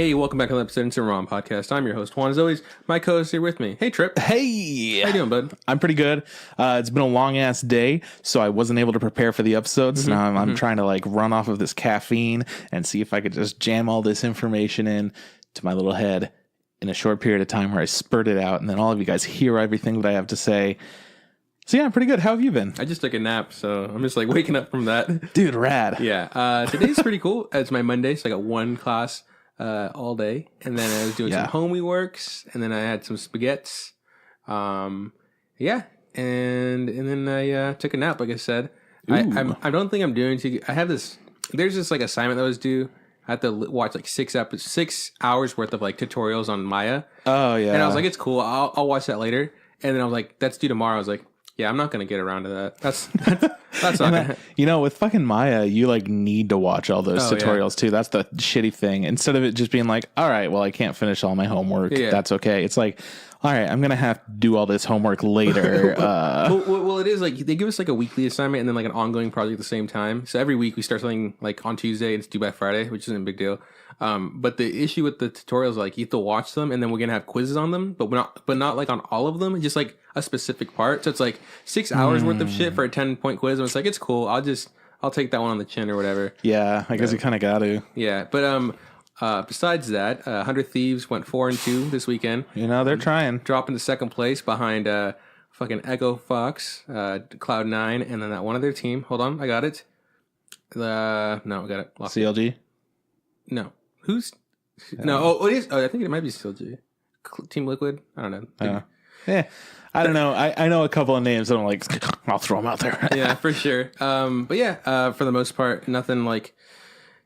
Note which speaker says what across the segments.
Speaker 1: Hey, welcome back to the episode of Instant Rom Podcast. I'm your host, Juan. As always, my co-host here with me. Hey, Trip.
Speaker 2: Hey!
Speaker 1: How you doing, bud?
Speaker 2: I'm pretty good. It's been a long-ass day, so I wasn't able to prepare for the episodes. Now I'm trying to, run off of this caffeine and see if I could just jam all this information in to my little head in a short period of time where I spurt it out, and then all of you guys hear everything that I have to say. So yeah, I'm pretty good. How have you been?
Speaker 1: I just took a nap, so I'm just, waking up from that.
Speaker 2: Dude, rad.
Speaker 1: Yeah. Today's pretty cool. It's my Monday, so I got one class all day, and then I was doing some homey works, and then I had some spaghettis. And then I took a nap, like I said. I don't think I'm doing too. I have this. There's this assignment that was due. I had to watch 6 hours worth of tutorials on Maya. Oh yeah. And I was like, it's cool. I'll watch that later. And then I was like, that's due tomorrow. I was like, yeah, I'm not gonna get around to that. That's not gonna.
Speaker 2: With fucking Maya, you need to watch all those tutorials too. That's the shitty thing. Instead of it just being like, all right, well, I can't finish all my homework. Yeah. That's okay. It's like, all right, I'm gonna have to do all this homework later.
Speaker 1: Well, it is they give us a weekly assignment and then an ongoing project at the same time. So every week we start something on Tuesday and it's due by Friday, which isn't a big deal. But the issue with the tutorials, you have to watch them and then we're gonna have quizzes on them, but not on all of them. Just a specific part. So it's 6 hours worth of shit for a 10-point quiz. And it's cool. I'll take that one on the chin or whatever.
Speaker 2: Yeah, I guess you kind of got to.
Speaker 1: Yeah, but besides that, 100 Thieves went 4-2 this weekend.
Speaker 2: They're trying.
Speaker 1: Dropping to second place behind fucking Echo Fox, Cloud9, and then that one other team. Hold on, I got it. No, I got it. Lost
Speaker 2: CLG?
Speaker 1: It. No. Who's... No, it is... Oh, I think it might be CLG. Team Liquid? I don't know.
Speaker 2: Yeah. I don't know. I know a couple of names that I'm I'll throw them out there.
Speaker 1: Yeah, for sure. But yeah, for the most part, nothing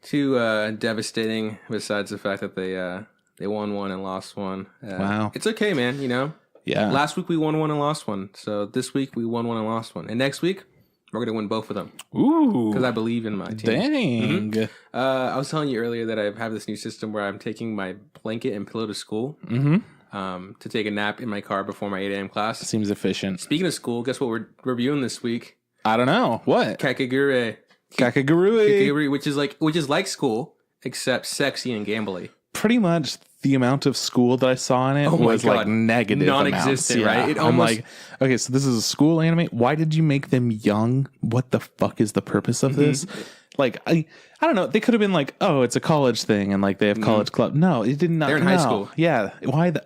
Speaker 1: too devastating besides the fact that they won one and lost one.
Speaker 2: Wow.
Speaker 1: It's okay, man, Yeah. Last week we won one and lost one. So this week we won one and lost one. And next week we're going to win both of them.
Speaker 2: Ooh.
Speaker 1: Because I believe in my team.
Speaker 2: Dang.
Speaker 1: Mm-hmm. I was telling you earlier that I have this new system where I'm taking my blanket and pillow to school. Mm-hmm. To take a nap in my car before my 8 a.m. class.
Speaker 2: Seems efficient.
Speaker 1: Speaking of school, guess what we're reviewing this week?
Speaker 2: I don't know. What?
Speaker 1: Kakegurui.
Speaker 2: Kakegurui.
Speaker 1: Which is like school, except sexy and gambly.
Speaker 2: Pretty much the amount of school that I saw in it was negative
Speaker 1: non-existent,
Speaker 2: amounts.
Speaker 1: Right?
Speaker 2: Yeah. I'm okay, so this is a school anime. Why did you make them young? What the fuck is the purpose of this? I don't know. They could have been oh, it's a college thing and they have college club. No, it did not.
Speaker 1: They're in high school.
Speaker 2: Yeah. Why?
Speaker 1: Why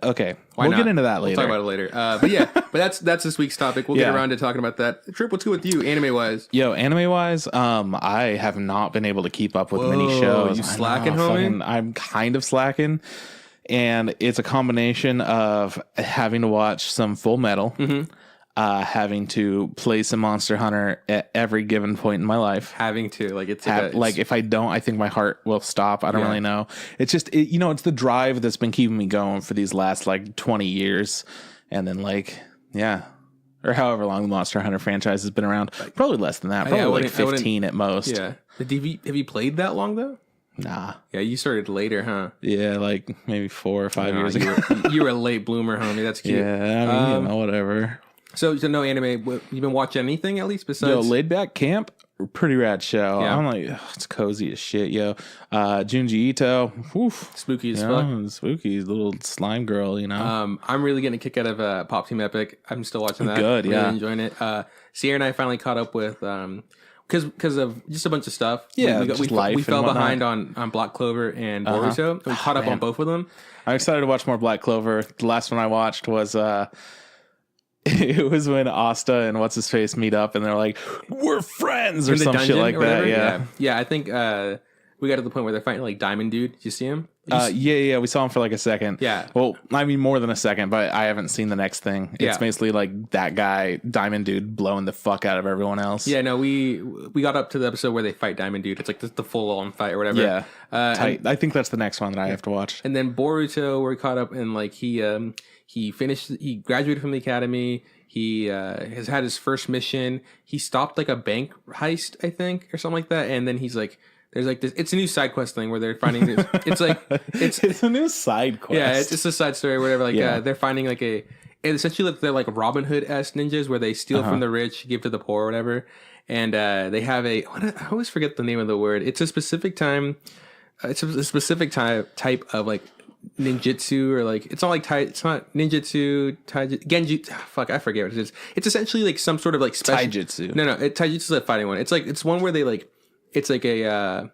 Speaker 2: we'll
Speaker 1: not?
Speaker 2: Get into that later.
Speaker 1: We'll talk about it later. But yeah, but that's this week's topic. We'll get around to talking about that. Trip, what's good with you, anime wise?
Speaker 2: Yo, anime wise, I have not been able to keep up with many shows.
Speaker 1: You slacking, homie?
Speaker 2: I'm kind of slacking. And it's a combination of having to watch some Full Metal, having to play some Monster Hunter at every given point in my life.
Speaker 1: Having to,
Speaker 2: if I don't, I think my heart will stop. I don't really know. It's just, it's the drive that's been keeping me going for these last 20 years. And then or however long the Monster Hunter franchise has been around. Probably less than that. Probably 15 at most.
Speaker 1: Yeah. Have you played that long though?
Speaker 2: Nah.
Speaker 1: Yeah, you started later, huh?
Speaker 2: Yeah, maybe 4 or 5 years ago.
Speaker 1: You were a late bloomer, homie. That's cute.
Speaker 2: Yeah, I mean, whatever.
Speaker 1: So no anime. You been watching anything at least besides?
Speaker 2: Laid Back Camp, pretty rad show. Yeah. I'm it's cozy as shit, yo. Junji Ito, oof,
Speaker 1: spooky as fuck.
Speaker 2: Spooky, little slime girl,
Speaker 1: I'm really getting a kick out of Pop Team Epic. I'm still watching that.
Speaker 2: Good,
Speaker 1: really enjoying it. Sierra and I finally caught up with because of just a bunch of stuff.
Speaker 2: Yeah,
Speaker 1: we fell behind on Black Clover and Boruto. We caught up on both of them.
Speaker 2: I'm excited to watch more Black Clover. The last one I watched was it was when Asta and what's his face meet up and they're like, we're friends or some shit like that.
Speaker 1: Yeah. I think we got to the point where they're fighting Diamond Dude. Did you see him?
Speaker 2: We saw him for a second. Yeah. Well, I mean more than a second, but I haven't seen the next thing. It's basically that guy, Diamond Dude, blowing the fuck out of everyone else.
Speaker 1: Yeah, no, we got up to the episode where they fight Diamond Dude. It's the full on fight or whatever.
Speaker 2: Yeah. I think that's the next one that I have to watch.
Speaker 1: And then Boruto, we're caught up and he graduated from the academy. He has had his first mission. He stopped a bank heist, I think, or something like that. And then he's there's this. It's a new side quest thing where they're finding this. It's
Speaker 2: a new side quest.
Speaker 1: Yeah, it's just a side story, or whatever. They're finding essentially they're Robin Hood-esque ninjas where they steal from the rich, give to the poor, or whatever. And they have I always forget the name of the word. It's a specific time it's a specific type of like ninjutsu, or like it's not like it's not ninjutsu, genjutsu. Fuck, I forget what it is. It's essentially like some sort of like special
Speaker 2: taijutsu.
Speaker 1: No, taijutsu is a fighting one. It's one where they like it's like a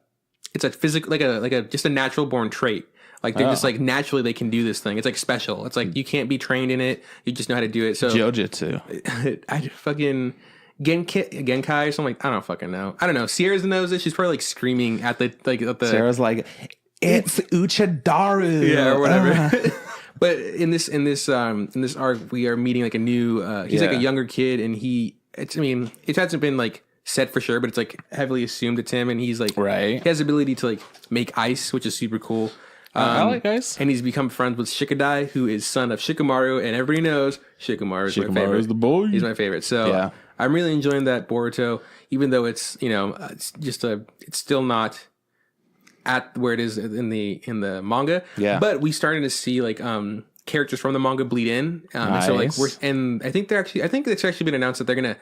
Speaker 1: it's a physical like a just a natural born trait. Like they're just like naturally they can do this thing. It's like special. It's like you can't be trained in it. You just know how to do it. So
Speaker 2: Jiu-jitsu.
Speaker 1: I fucking Genkai or something like I don't fucking know. I don't know. Sierra knows it. She's probably like screaming at the
Speaker 2: Sarah's like, it's Uchadaru.
Speaker 1: Yeah, or whatever. But in this arc, we are meeting like a new. He's like a younger kid, and it hasn't been like said for sure, but it's like heavily assumed it's him, and he's like
Speaker 2: right.
Speaker 1: He has the ability to like make ice, which is super cool.
Speaker 2: I like ice.
Speaker 1: And he's become friends with Shikadai, who is son of Shikamaru, and everybody knows Shikamaru is my favorite.
Speaker 2: Is the boy.
Speaker 1: He's my favorite. So I'm really enjoying that Boruto, even though it's it's still not at where it is in the manga. Yeah. But we starting to see like characters from the manga bleed in. Nice. So like I think it's actually been announced that they're gonna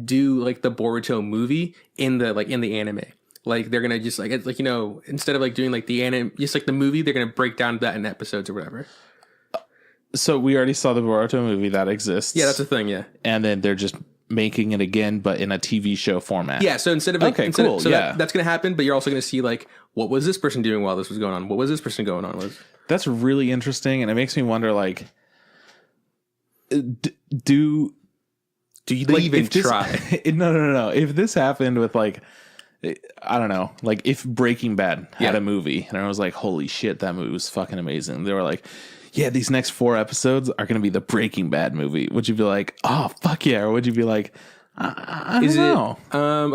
Speaker 1: do like the Boruto movie in the anime. Like they're gonna just like instead of like doing like the anime, just like the movie, they're gonna break down that in episodes or whatever.
Speaker 2: So we already saw the Boruto movie that exists.
Speaker 1: Yeah, that's a thing. Yeah,
Speaker 2: and then they're just making it again, but in a TV show format.
Speaker 1: Yeah. So instead of cool. That's gonna happen, but you're also gonna see like what was this person doing while this was going on? What was this person going on with?
Speaker 2: That's really interesting, and it makes me wonder like, do you like,
Speaker 1: even try?
Speaker 2: No. If this happened with like, I don't know, like if Breaking Bad had a movie and I was like, holy shit, that movie was fucking amazing. They were like, yeah, these next 4 episodes are going to be the Breaking Bad movie. Would you be like, oh, fuck yeah? Or would you be like, I don't know.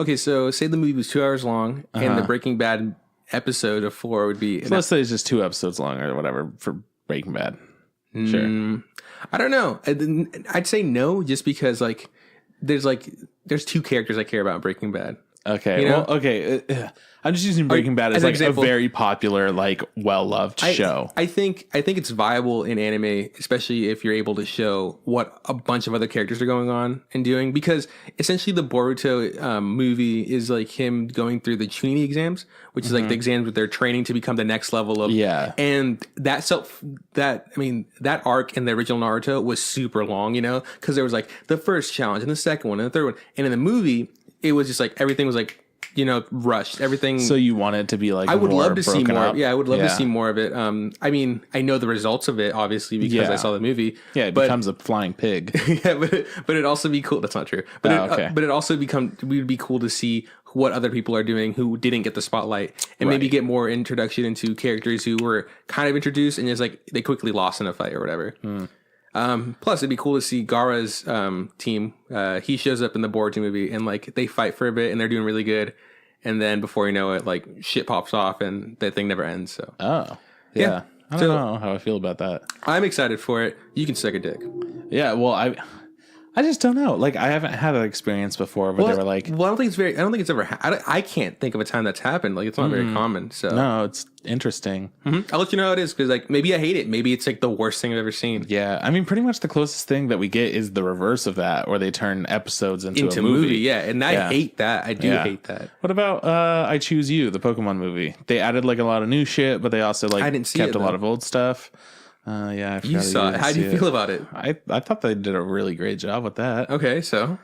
Speaker 1: Okay, so say the movie was 2 hours long and the Breaking Bad episode of 4 would be...
Speaker 2: So let's say it's just 2 episodes long or whatever for Breaking Bad. Sure.
Speaker 1: I don't know. I'd say no, just because like there's 2 characters I care about in Breaking Bad.
Speaker 2: Okay. Well, okay. I'm just using Breaking Bad as like example, a very popular, like well-loved show.
Speaker 1: I think it's viable in anime, especially if you're able to show what a bunch of other characters are going on and doing, because essentially the Boruto movie is like him going through the Chunin exams, which is like the exams where they're training to become the next level of and that arc in the original Naruto was super long, because there was like the first challenge and the second one and the third one, and in the movie it was just like everything was like rushed. Everything.
Speaker 2: So you want it to be like
Speaker 1: I would love to see more.
Speaker 2: Up.
Speaker 1: Yeah, I would love to see more of it. I mean, I know the results of it obviously because I saw the movie.
Speaker 2: Yeah, it becomes a flying pig.
Speaker 1: Yeah, but it'd also be cool. That's not true. But but it also would be cool to see what other people are doing who didn't get the spotlight, and maybe get more introduction into characters who were kind of introduced and just like they quickly lost in a fight or whatever. Plus it'd be cool to see Gaara's team. He shows up in the Boruto movie and like they fight for a bit and they're doing really good, and then before you know it, like shit pops off and that thing never ends. So
Speaker 2: I don't know how I feel about that.
Speaker 1: I'm excited for it. You can suck a dick.
Speaker 2: Yeah, well, I just don't know. Like, I haven't had that experience before where they were like...
Speaker 1: Well, I don't think it's ever... I can't think of a time that's happened. Like, it's not very common, so...
Speaker 2: No, it's interesting.
Speaker 1: I'll let you know how it is, because, like, maybe I hate it. Maybe it's, like, the worst thing I've ever seen.
Speaker 2: Yeah, I mean, pretty much the closest thing that we get is the reverse of that, where they turn episodes into a movie.
Speaker 1: Yeah, and I hate that. I do hate that.
Speaker 2: What about I Choose You, the Pokemon movie? They added, like, a lot of new shit, but they also, like, kept a lot of old stuff. I
Speaker 1: you saw it. How do you feel about it?
Speaker 2: I thought they did a really great job with that.
Speaker 1: Okay, so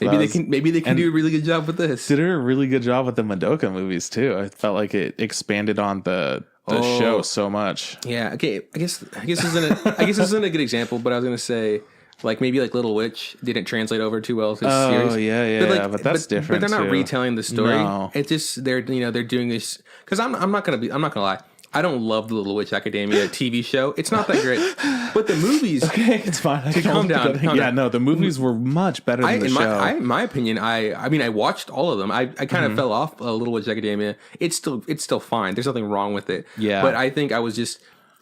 Speaker 1: maybe they can do a really good job with this.
Speaker 2: Did a really good job with the Madoka movies too. I felt like it expanded on the show so much.
Speaker 1: Yeah. Okay. I guess this isn't a good example, but I was gonna say like maybe like Little Witch didn't translate over too well to the series.
Speaker 2: Oh yeah, but that's different.
Speaker 1: But they're not retelling the story.
Speaker 2: No.
Speaker 1: It's just they're doing this because I'm not gonna lie. I don't love the Little Witch Academia TV show. It's not that great. But the movies...
Speaker 2: Okay, it's fine.
Speaker 1: Calm down.
Speaker 2: No, the movies were much better than the show.
Speaker 1: In my opinion, I mean, I watched all of them. I kind of fell off Little Witch Academia. It's still fine. There's nothing wrong with it.
Speaker 2: Yeah.
Speaker 1: But I think I was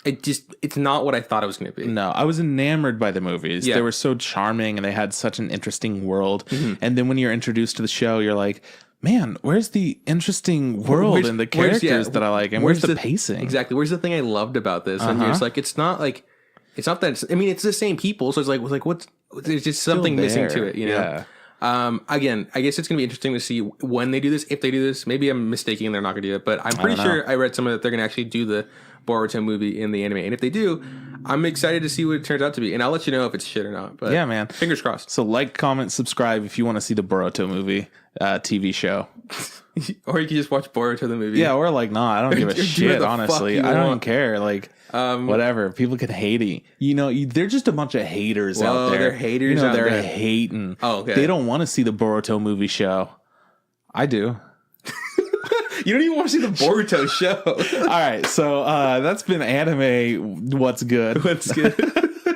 Speaker 1: it's not what I thought it was going to be.
Speaker 2: No, I was enamored by the movies. Yeah. They were so charming and they had such an interesting world. And then when you're introduced to the show, you're like... Man, where's the interesting world and the characters that I like, and where's the pacing?
Speaker 1: Exactly. Where's the thing I loved about this? And you're just like, it's not that. I mean, it's the same people, so it's like what's there's just something missing to it, you know? Again, I guess it's gonna be interesting to see when they do this. If they do this, maybe I'm mistaken and they're not gonna do it, but I'm pretty sure I read somewhere that they're gonna actually do the Boruto movie in the anime. And if they do, I'm excited to see what it turns out to be. And I'll let you know if it's shit or not. But
Speaker 2: yeah, man.
Speaker 1: Fingers crossed.
Speaker 2: So like, comment, subscribe if you want to see the Boruto movie TV show.
Speaker 1: Or you can just watch Boruto the movie.
Speaker 2: Yeah, or like, nah, I don't give a shit, honestly. I don't care. Like, whatever. People can hate it. They're just a bunch of haters out there.
Speaker 1: They're haters out
Speaker 2: they're
Speaker 1: there.
Speaker 2: hating.
Speaker 1: Oh, okay.
Speaker 2: They don't want to see the Boruto movie show. I do.
Speaker 1: You don't even want to see the Boruto show.
Speaker 2: All right, so that's been anime. What's good?
Speaker 1: What's good?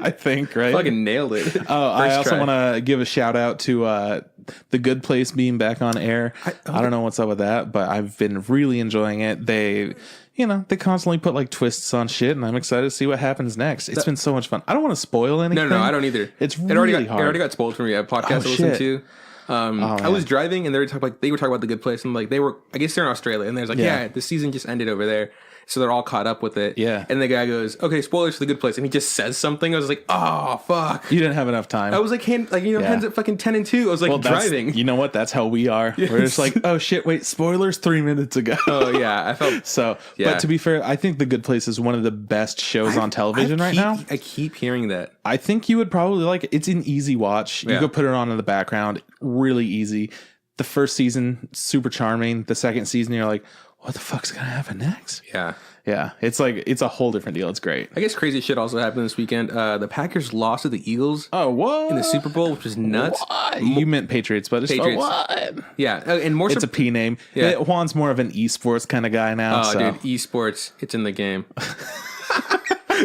Speaker 2: I think, right?
Speaker 1: Fucking nailed it.
Speaker 2: Oh, I also want to give a shout out to The Good Place being back on air. I don't know what's up with that, but I've been really enjoying it. They constantly put like twists on shit, and I'm excited to see what happens next. It's been so much fun. I don't want to spoil anything.
Speaker 1: No, I don't either.
Speaker 2: It's really hard.
Speaker 1: It already got spoiled for me. A podcast to listen to. I was driving and they were talking about The Good Place, and like I guess they're in Australia, and there's like, yeah, the season just ended over there, so they're all caught up with it.
Speaker 2: Yeah.
Speaker 1: And the guy goes, okay, spoilers for The Good Place, and he just says something. I was like, oh fuck,
Speaker 2: you didn't have enough time.
Speaker 1: I was like, hands at fucking 10 and 2. I was like, driving.
Speaker 2: You know what? That's how we are. Yes. We're just like, oh shit, wait, spoilers 3 minutes ago.
Speaker 1: Oh yeah, I felt
Speaker 2: so. Yeah. But to be fair, I think The Good Place is one of the best shows on television right now.
Speaker 1: I keep hearing that.
Speaker 2: I think you would probably like it. It's an easy watch. You go put it on in the background. Really easy. The first season, super charming. The second season, you're like, what the fuck's gonna happen next?
Speaker 1: Yeah.
Speaker 2: Yeah. It's a whole different deal. It's great.
Speaker 1: I guess crazy shit also happened this weekend. The Packers lost to the Eagles.
Speaker 2: Oh, what?
Speaker 1: In the Super Bowl, which is nuts.
Speaker 2: You meant Patriots, but it's
Speaker 1: Patriots.
Speaker 2: What?
Speaker 1: Yeah. And more
Speaker 2: it's a P name. Yeah. Juan's more of an esports kind of guy now.
Speaker 1: Oh, dude, esports. It's in the game.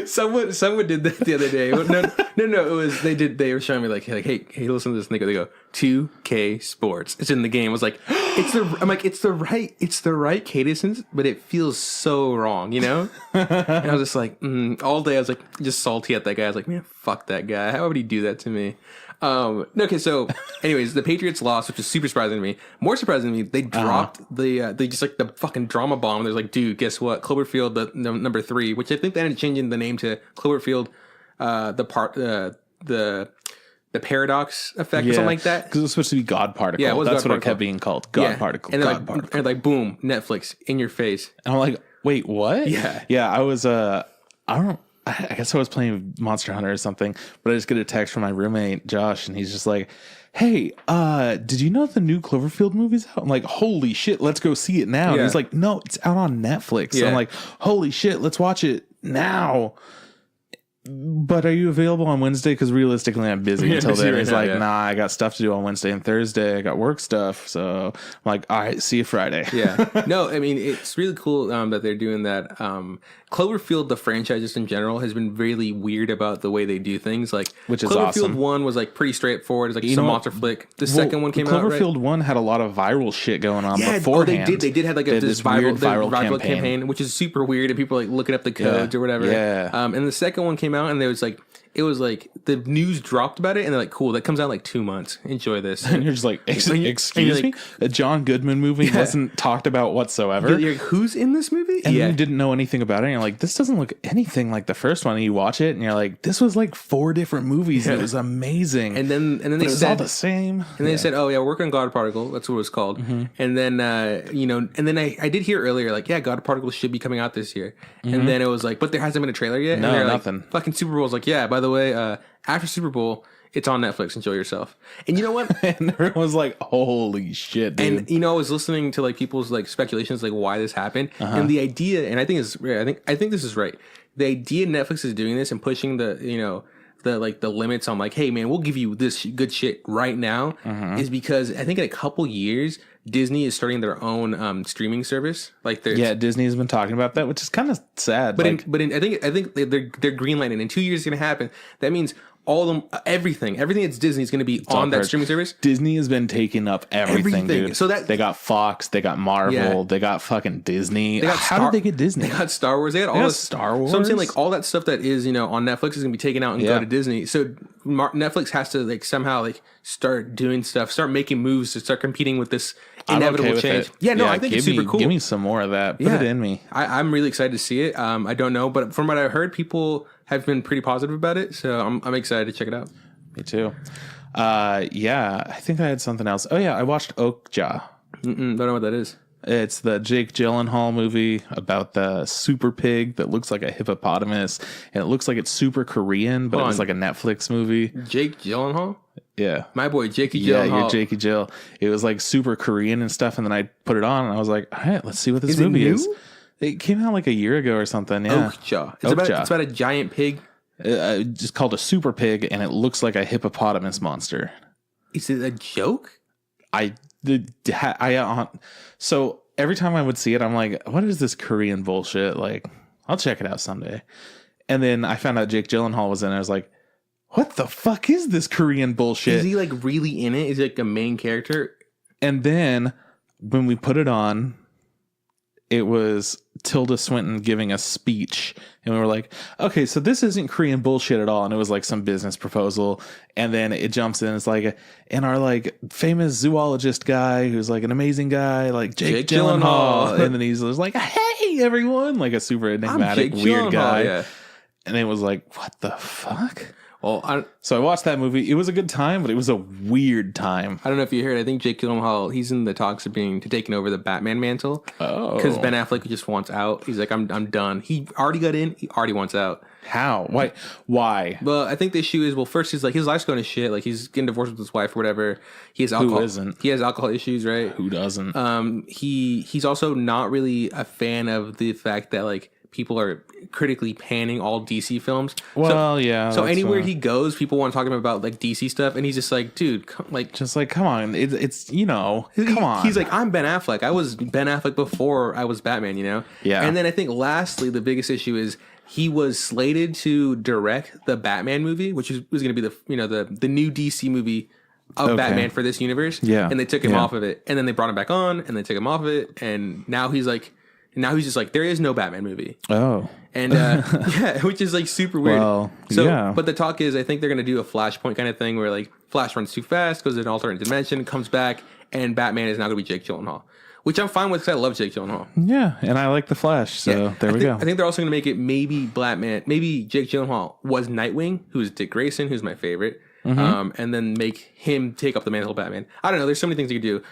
Speaker 1: Someone did that the other day. No. It was they were showing me like hey, listen to this. And they go 2K Sports. It's in the game. I was like, it's the right cadence, but it feels so wrong, And I was just like, all day I was like just salty at that guy. I was like, man, fuck that guy. How would he do that to me? Okay, so anyways, the Patriots lost, which is super surprising to me. More surprising to me, they dropped they just like the fucking drama bomb. There's like, dude, guess what? Cloverfield, the number 3, which I think they ended up changing the name to Cloverfield, the paradox effect or something like that.
Speaker 2: Because it was supposed to be God Particle.
Speaker 1: Yeah,
Speaker 2: that's what it kept being called. God Particle.
Speaker 1: And
Speaker 2: God Particle.
Speaker 1: And like, boom, Netflix in your face.
Speaker 2: And I'm like, wait, what?
Speaker 1: Yeah.
Speaker 2: Yeah, I was I guess I was playing Monster Hunter or something, but I just get a text from my roommate, Josh, and he's just like, hey, did you know the new Cloverfield movie's out? I'm like, holy shit, let's go see it now. Yeah. And he's like, no, it's out on Netflix. Yeah. So I'm like, holy shit, let's watch it now. But are you available on Wednesday? Because realistically, I'm busy until then. He's like, nah, I got stuff to do on Wednesday and Thursday. I got work stuff. So I'm like, all right, see you Friday.
Speaker 1: Yeah. No, I mean, it's really cool that they're doing that. Cloverfield, the franchise just in general, has been really weird about the way they do things. Like,
Speaker 2: which is
Speaker 1: Cloverfield
Speaker 2: awesome.
Speaker 1: 1 was like pretty straightforward. It's like some monster flick. The second one came out, right?
Speaker 2: Cloverfield 1 had a lot of viral shit going on beforehand.
Speaker 1: They did have like this viral campaign, which is super weird, and people are like looking up the codes or whatever.
Speaker 2: Yeah.
Speaker 1: And the second one came out, and it was like the news dropped about it, and they're like, cool, that comes out in like 2 months. Enjoy this.
Speaker 2: And you're just like, excuse me? A John Goodman movie wasn't talked about whatsoever.
Speaker 1: You're like, who's in this movie?
Speaker 2: And you didn't know anything about it. And you're like, this doesn't look anything like the first one. And you watch it and you're like, this was like 4 different movies. And it was amazing.
Speaker 1: And then they
Speaker 2: said, all the same.
Speaker 1: And they said, oh yeah, we're working on God Particle. That's what it was called. Mm-hmm. And then, and then I did hear earlier, like, yeah, God Particle should be coming out this year. Mm-hmm. And then it was like, but there hasn't been a trailer yet.
Speaker 2: No,
Speaker 1: and
Speaker 2: nothing.
Speaker 1: Like, fucking Super Bowl's like, yeah, by the way, after Super Bowl, it's on Netflix. Enjoy yourself. And you know what?
Speaker 2: And everyone was like, holy shit, dude.
Speaker 1: And I was listening to like people's like speculations, like why this happened. And the idea, and I think this is right. The idea Netflix is doing this and pushing the limits on like, hey man, we'll give you this good shit right now is because I think in a couple years Disney is starting their own streaming service. Like,
Speaker 2: Disney has been talking about that, which is kind of sad.
Speaker 1: But I think they're greenlighting. In 2 years, it's going to happen. That means everything that's Disney is going to be on that streaming service.
Speaker 2: Disney has been taking up everything, dude. So that they got Fox, they got Marvel, they got fucking Disney. How did they get Disney?
Speaker 1: They got Star Wars. They got all this Star Wars. So I'm saying like all that stuff that is on Netflix is going to be taken out and go to Disney. So Netflix has to like somehow like start doing stuff, start making moves to start competing with this inevitable change. I think it's super cool.
Speaker 2: Give me some more of that. Put it in me.
Speaker 1: I'm really excited to see it. I don't know, but from what I heard, people have been pretty positive about it, so I'm excited to check it out.
Speaker 2: Me too. Yeah, I think I had something else. Oh yeah, I watched Okja.
Speaker 1: Don't know what that is.
Speaker 2: It's the Jake Gyllenhaal movie about the super pig that looks like a hippopotamus, and it looks like it's super Korean, but it was like a Netflix movie.
Speaker 1: Jake Gyllenhaal?
Speaker 2: Yeah.
Speaker 1: My boy, Jakey Gyllenhaal.
Speaker 2: Yeah, you're Jakey Jill. It was like super Korean and stuff, and then I put it on, and I was like, all right, let's see what this movie is. It came out like a year ago or something, yeah.
Speaker 1: Okja. It's about a giant pig.
Speaker 2: Just called a super pig, and it looks like a hippopotamus monster.
Speaker 1: Is it a joke?
Speaker 2: So every time I would see it, I'm like, what is this Korean bullshit? Like, I'll check it out someday. And then I found out Jake Gyllenhaal was in it. I was like, what the fuck is this Korean bullshit?
Speaker 1: Is he like really in it? Is he like a main character?
Speaker 2: And then when we put it on, it was Tilda Swinton giving a speech. And we were like, okay, so this isn't Korean bullshit at all. And it was like some business proposal. And then it jumps in. It's like, and our like famous zoologist guy who's like an amazing guy, like Jake Gyllenhaal. And then he's like, hey, everyone, like a super enigmatic, weird guy. Yeah. And it was like, what the fuck?
Speaker 1: Well,
Speaker 2: so I watched that movie. It was a good time, but it was a weird time.
Speaker 1: I don't know if you heard. I think Jake Gyllenhaal, he's in the talks of taking over the Batman mantle.
Speaker 2: Oh,
Speaker 1: because Ben Affleck just wants out. He's like, I'm done. He already got in. He already wants out.
Speaker 2: How? Why?
Speaker 1: Well, I think the issue is, first he's like, his life's going to shit. Like he's getting divorced with his wife or whatever. He has alcohol.
Speaker 2: Who isn't?
Speaker 1: He has alcohol issues, right?
Speaker 2: Who doesn't?
Speaker 1: He's also not really a fan of the fact that like people are critically panning all DC films.
Speaker 2: Well, yeah.
Speaker 1: So anywhere he goes, people want to talk to him about like DC stuff, and he's just like, dude, come on.
Speaker 2: It's come on.
Speaker 1: He's like, I'm Ben Affleck. I was Ben Affleck before I was Batman,
Speaker 2: Yeah.
Speaker 1: And then I think lastly, the biggest issue is he was slated to direct the Batman movie, which was going to be the new DC movie of Batman for this universe.
Speaker 2: Yeah.
Speaker 1: And they took him off of it, and then they brought him back on, and they took him off of it, and now he's just like, there is no Batman movie.
Speaker 2: Oh.
Speaker 1: And yeah, which is like super weird.
Speaker 2: Well,
Speaker 1: But the talk is, I think they're going to do a Flashpoint kind of thing where like Flash runs too fast, goes in an alternate dimension, comes back, and Batman is now going to be Jake Gyllenhaal, which I'm fine with because I love Jake Gyllenhaal.
Speaker 2: Yeah, and I like the Flash, so there we go.
Speaker 1: I think they're also going to make it maybe Jake Gyllenhaal was Nightwing, who's Dick Grayson, who's my favorite, and then make him take up the mantle of Batman. I don't know. There's so many things you could do.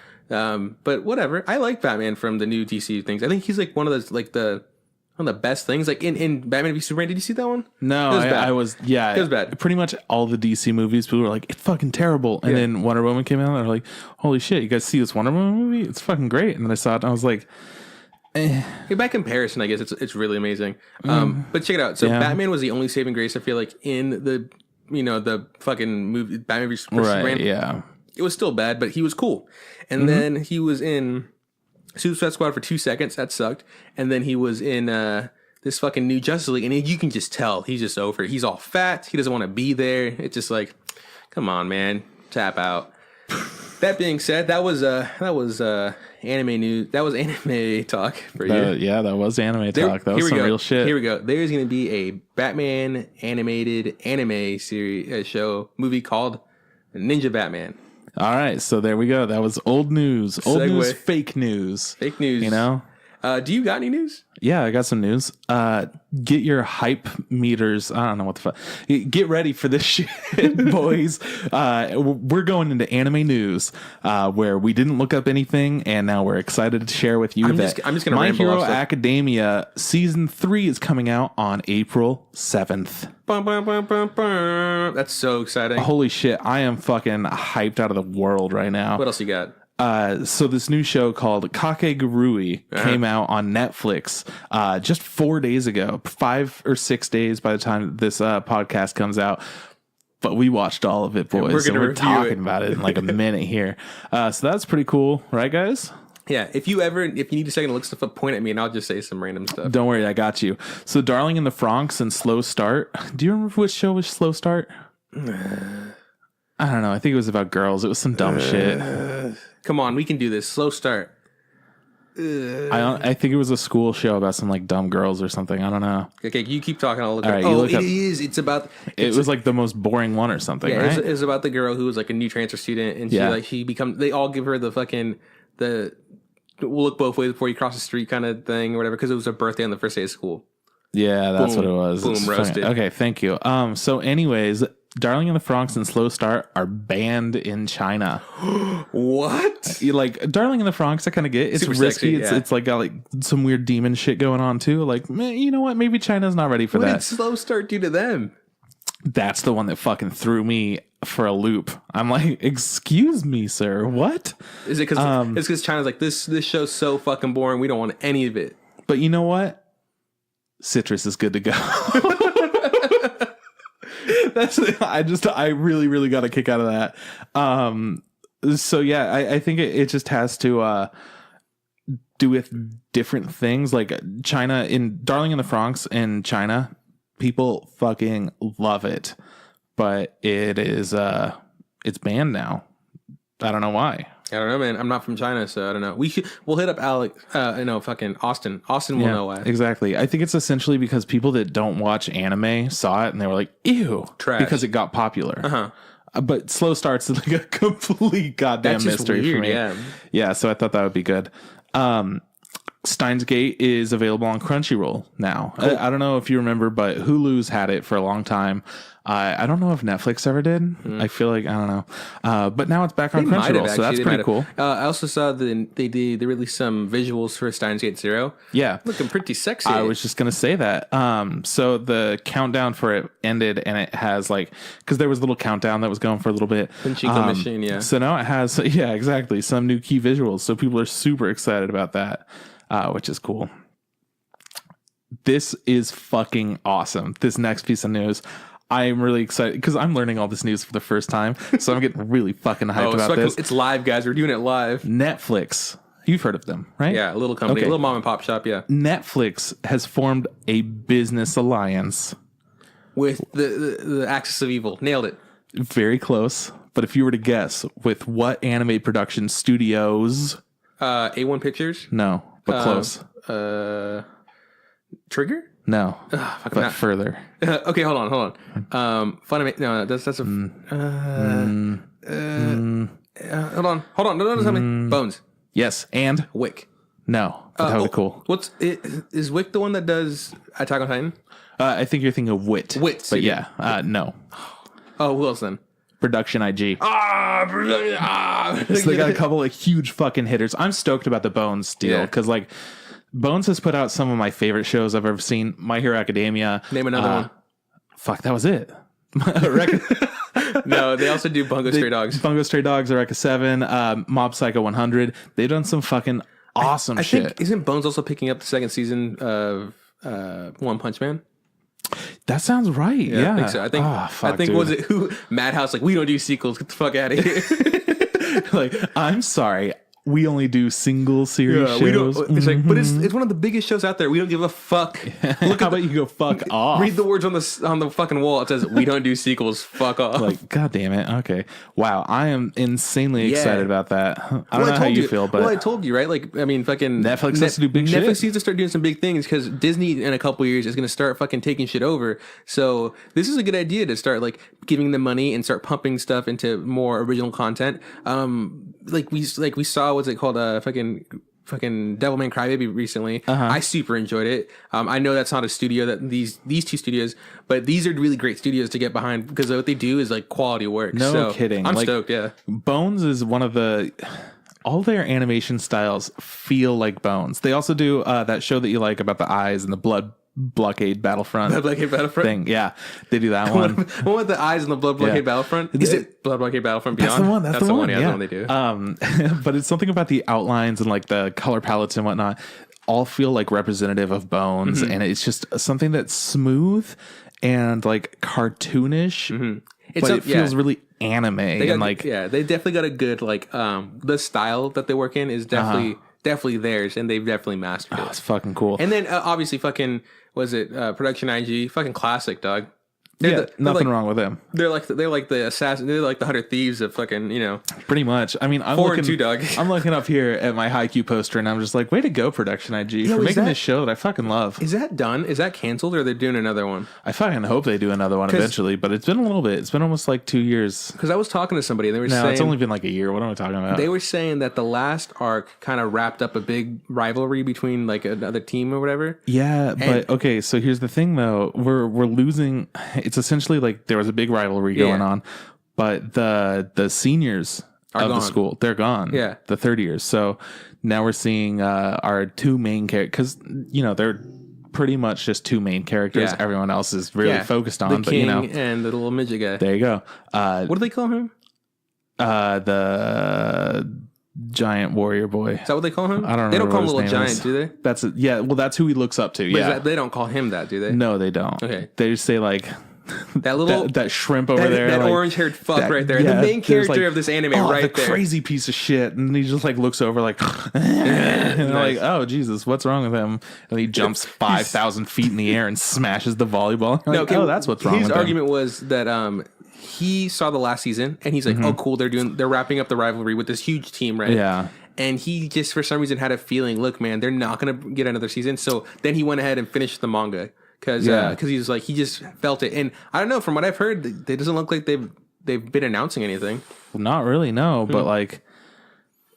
Speaker 1: But whatever. I like Batman from the new DC things. I think he's like one of the best things. Like in Batman v Superman, did you see that one?
Speaker 2: No, it was bad. Pretty much all the DC movies, people were like, it's fucking terrible. And then Wonder Woman came out, and they're like, holy shit, you guys see this Wonder Woman movie? It's fucking great. And then I saw it, and I was like,
Speaker 1: By comparison, I guess it's really amazing. But check it out. So Batman was the only saving grace, I feel like, in the fucking movie Batman v Superman.
Speaker 2: Right, yeah.
Speaker 1: It was still bad, but he was cool. And then he was in Suicide Squad for 2 seconds. That sucked. And then he was in this fucking new Justice League. And you can just tell he's just over it. He's all fat. He doesn't want to be there. It's just like, come on, man. Tap out. That being said, that was anime news. That was anime talk for you.
Speaker 2: Yeah, that was anime talk. That was some real shit.
Speaker 1: Here we go. There's going to be a Batman animated anime movie called Ninja Batman.
Speaker 2: All right, so there we go. That was old news. Old news, fake news.
Speaker 1: Fake news.
Speaker 2: You know?
Speaker 1: Do you got any news?
Speaker 2: Yeah, I got some news. Get your hype meters. I don't know what the fuck. Get ready for this shit, boys. We're going into anime news where we didn't look up anything, and now we're excited to share with you
Speaker 1: I'm just gonna
Speaker 2: My
Speaker 1: ramble
Speaker 2: Hero
Speaker 1: off stuff.
Speaker 2: Academia Season 3 is coming out on April 7th.
Speaker 1: Bum, bum, bum, bum, bum. That's so exciting.
Speaker 2: Holy shit, I am fucking hyped out of the world right now.
Speaker 1: What else you got?
Speaker 2: So this new show called Kakegurui came out on Netflix just 4 days ago, 5 or 6 days by the time this podcast comes out. But we watched all of it, boys. We're talking about it in like a minute here. So that's pretty cool, right, guys?
Speaker 1: Yeah, if you need a second to look stuff up, point at me and I'll just say some random stuff.
Speaker 2: Don't worry, I got you. So Darling in the Franxx and Slow Start. Do you remember which show was Slow Start? I don't know. I think it was about girls. It was some dumb shit.
Speaker 1: Come on, we can do this. Slow Start.
Speaker 2: I think it was a school show about some like dumb girls or something. I don't know.
Speaker 1: Okay, you keep talking. I'll look
Speaker 2: All
Speaker 1: up.
Speaker 2: right,
Speaker 1: It is. It's about.
Speaker 2: It was like the most boring one or something,
Speaker 1: Yeah,
Speaker 2: right?
Speaker 1: it was about the girl who was like a new transfer student, and they all give her the fucking we'll look both ways before you cross the street kind of thing or whatever, because it was her birthday on the first day of school.
Speaker 2: Yeah, that's
Speaker 1: Boom.
Speaker 2: what it was.
Speaker 1: Boom, roasted.
Speaker 2: Okay, thank you. So anyways, Darling in the Franxx and Slow Start are banned in China.
Speaker 1: What?
Speaker 2: Like Darling in the Franxx, I kind of get. It's
Speaker 1: Super
Speaker 2: risky.
Speaker 1: sexy,
Speaker 2: It's like got like some weird demon shit going on too. Like, man, you know what? Maybe China's not ready for
Speaker 1: What
Speaker 2: that.
Speaker 1: did Slow Start do to them?
Speaker 2: That's the one that fucking threw me for a loop. I'm like, excuse me, sir. What?
Speaker 1: Is it because it's because China's like this show's so fucking boring. We don't want any of it.
Speaker 2: But you know what? Citrus is good to go. I really, really got a kick out of that. So yeah, I think it just has to do with different things. Like China in Darling in the Franxx in China, people fucking love it, but it is it's banned now. I don't know why.
Speaker 1: I don't know, man. I'm not from China, so I don't know. We'll hit up Alec. Fucking Austin. Austin will know why.
Speaker 2: Exactly. I think it's essentially because people that don't watch anime saw it and they were like, "Ew,"
Speaker 1: Trash.
Speaker 2: because it got popular. But Slow Start's like a complete goddamn
Speaker 1: That's just
Speaker 2: mystery
Speaker 1: weird,
Speaker 2: for me. Yeah. So I thought that would be good. Steins Gate is available on Crunchyroll now. Cool. I don't know if you remember, but Hulu's had it for a long time. I don't know if Netflix ever did. I feel like, I don't know. But now it's back on Crunchyroll, so that's pretty cool.
Speaker 1: I also saw they released some visuals for Steins Gate Zero.
Speaker 2: Yeah.
Speaker 1: Looking pretty sexy.
Speaker 2: I was just going to say that. So the countdown for it ended, and it has like, because there was a little countdown that was going for a little bit.
Speaker 1: Pachinko machine, yeah.
Speaker 2: So now it has, yeah, exactly, some new key visuals. So people are super excited about that, which is cool. This is fucking awesome. This next piece of news. I'm really excited because I'm learning all this news for the first time. So I'm getting really fucking hyped about this.
Speaker 1: It's live, guys. We're doing it live.
Speaker 2: Netflix. You've heard of them, right?
Speaker 1: Yeah, a little company, a little mom and pop shop, yeah.
Speaker 2: Netflix has formed a business alliance
Speaker 1: with the Axis of Evil. Nailed it.
Speaker 2: Very close. But if you were to guess, with what anime production studios?
Speaker 1: A1 Pictures?
Speaker 2: No, but close.
Speaker 1: Trigger?
Speaker 2: No, but further.
Speaker 1: Okay, hold on. Funimation. No, that's a. Hold on. No, tell me. Bones.
Speaker 2: Yes, and
Speaker 1: Wick.
Speaker 2: No, but that would be cool.
Speaker 1: Is Wick the one that does Attack on Titan?
Speaker 2: I think you're thinking of Wit. But yeah, no.
Speaker 1: Oh, who else then?
Speaker 2: Production I.G. So they got a couple of huge fucking hitters. I'm stoked about the Bones deal because like. Bones has put out some of my favorite shows I've ever seen. My Hero Academia.
Speaker 1: Name another one.
Speaker 2: Fuck, that was it.
Speaker 1: No, they also do Bungo Stray Dogs.
Speaker 2: Bungo Stray Dogs, Eureka 7, Mob Psycho 100. They've done some fucking awesome shit.
Speaker 1: I think, isn't Bones also picking up the second season of One Punch Man?
Speaker 2: That sounds right. Yeah.
Speaker 1: I think so. I think was it who Madhouse like we don't do sequels. Get the fuck out of here.
Speaker 2: Like, I'm sorry. We only do single series shows.
Speaker 1: We don't, it's like, but it's one of the biggest shows out there. We don't give a fuck.
Speaker 2: Look, how about you go fuck off?
Speaker 1: Read the words on the fucking wall. It says, "We don't do sequels. Fuck off."
Speaker 2: Like, god damn it. Okay, wow. I am insanely excited about that. I don't know how you feel, but
Speaker 1: I told you, right? Like, I mean, fucking
Speaker 2: Netflix has to do big shit.
Speaker 1: Netflix needs to start doing some big things because Disney in a couple years is going to start fucking taking shit over. So this is a good idea to start like giving them money and start pumping stuff into more original content. Like we saw what's it called? Fucking Devilman Crybaby recently. I super enjoyed it. I know that's not a studio that these two studios, but these are really great studios to get behind because what they do is like quality work.
Speaker 2: No kidding.
Speaker 1: I'm stoked. Yeah,
Speaker 2: Bones is one of the. All their animation styles feel like Bones. They also do that show that you like about the eyes and the blood blockade battlefront.
Speaker 1: Blood blockade battlefront
Speaker 2: thing. Yeah, they do that one.
Speaker 1: One with the eyes and the blood blockade battlefront. Is it blood blockade battlefront Beyond?
Speaker 2: That's the one. That's the one.
Speaker 1: Yeah, that's the one they do.
Speaker 2: But it's something about the outlines and like the color palettes and whatnot. All feel like representative of Bones, and it's just something that's smooth and like cartoonish. But it feels really anime and like
Speaker 1: they definitely got a good like the style that they work in is definitely theirs, and they've definitely mastered it.
Speaker 2: It's fucking cool.
Speaker 1: And then obviously fucking was it Production I.G, fucking classic, dog.
Speaker 2: Nothing wrong with them.
Speaker 1: They're like the assassin. They're like the 100 Thieves of fucking, you know.
Speaker 2: Pretty much. I mean, I'm
Speaker 1: 4
Speaker 2: looking,
Speaker 1: and 2, dog.
Speaker 2: I'm looking up here at my Haikyuu poster, and I'm just like, way to go, Production I.G, for making this show that I fucking love.
Speaker 1: Is that done? Is that canceled, or are they doing another one?
Speaker 2: I fucking hope they do another one eventually, but it's been a little bit. It's been almost like 2 years.
Speaker 1: Because I was talking to somebody, and they were saying... No,
Speaker 2: it's only been like a year. What am I talking about?
Speaker 1: They were saying that the last arc kind of wrapped up a big rivalry between like another team or whatever.
Speaker 2: Yeah, but okay, so here's the thing, though. We're losing... it's essentially like there was a big rivalry going on, but the seniors of the school, they're gone. Yeah, the third years. So now we're seeing our two main characters, because they're pretty much just two main characters. Everyone else is really focused on
Speaker 1: the king and the little midget guy.
Speaker 2: There you go.
Speaker 1: What do they call him?
Speaker 2: The giant warrior boy.
Speaker 1: Is that what they call him?
Speaker 2: I don't know.
Speaker 1: They don't call him Little Giant, do they?
Speaker 2: That's it. Yeah. Well, that's who he looks up to.
Speaker 1: But they don't call him that, do they?
Speaker 2: No, they don't.
Speaker 1: Okay.
Speaker 2: They just say like
Speaker 1: that little
Speaker 2: that shrimp over there,
Speaker 1: that
Speaker 2: like,
Speaker 1: orange-haired fuck right there, the main character of this anime, right there,
Speaker 2: crazy piece of shit, and he just like looks over like, and they're like, oh Jesus, what's wrong with him? And he jumps 5,000 feet in the air and smashes the volleyball. Like, oh, that's what's wrong.
Speaker 1: His argument was that he saw the last season and he's like, oh cool, they're wrapping up the rivalry with this huge team, right?
Speaker 2: Yeah.
Speaker 1: And he just for some reason had a feeling, look, man, they're not gonna get another season. So then he went ahead and finished the manga. Because he was like, he just felt it. And I don't know, from what I've heard, it doesn't look like they've been announcing anything.
Speaker 2: Well, not really, no. But like,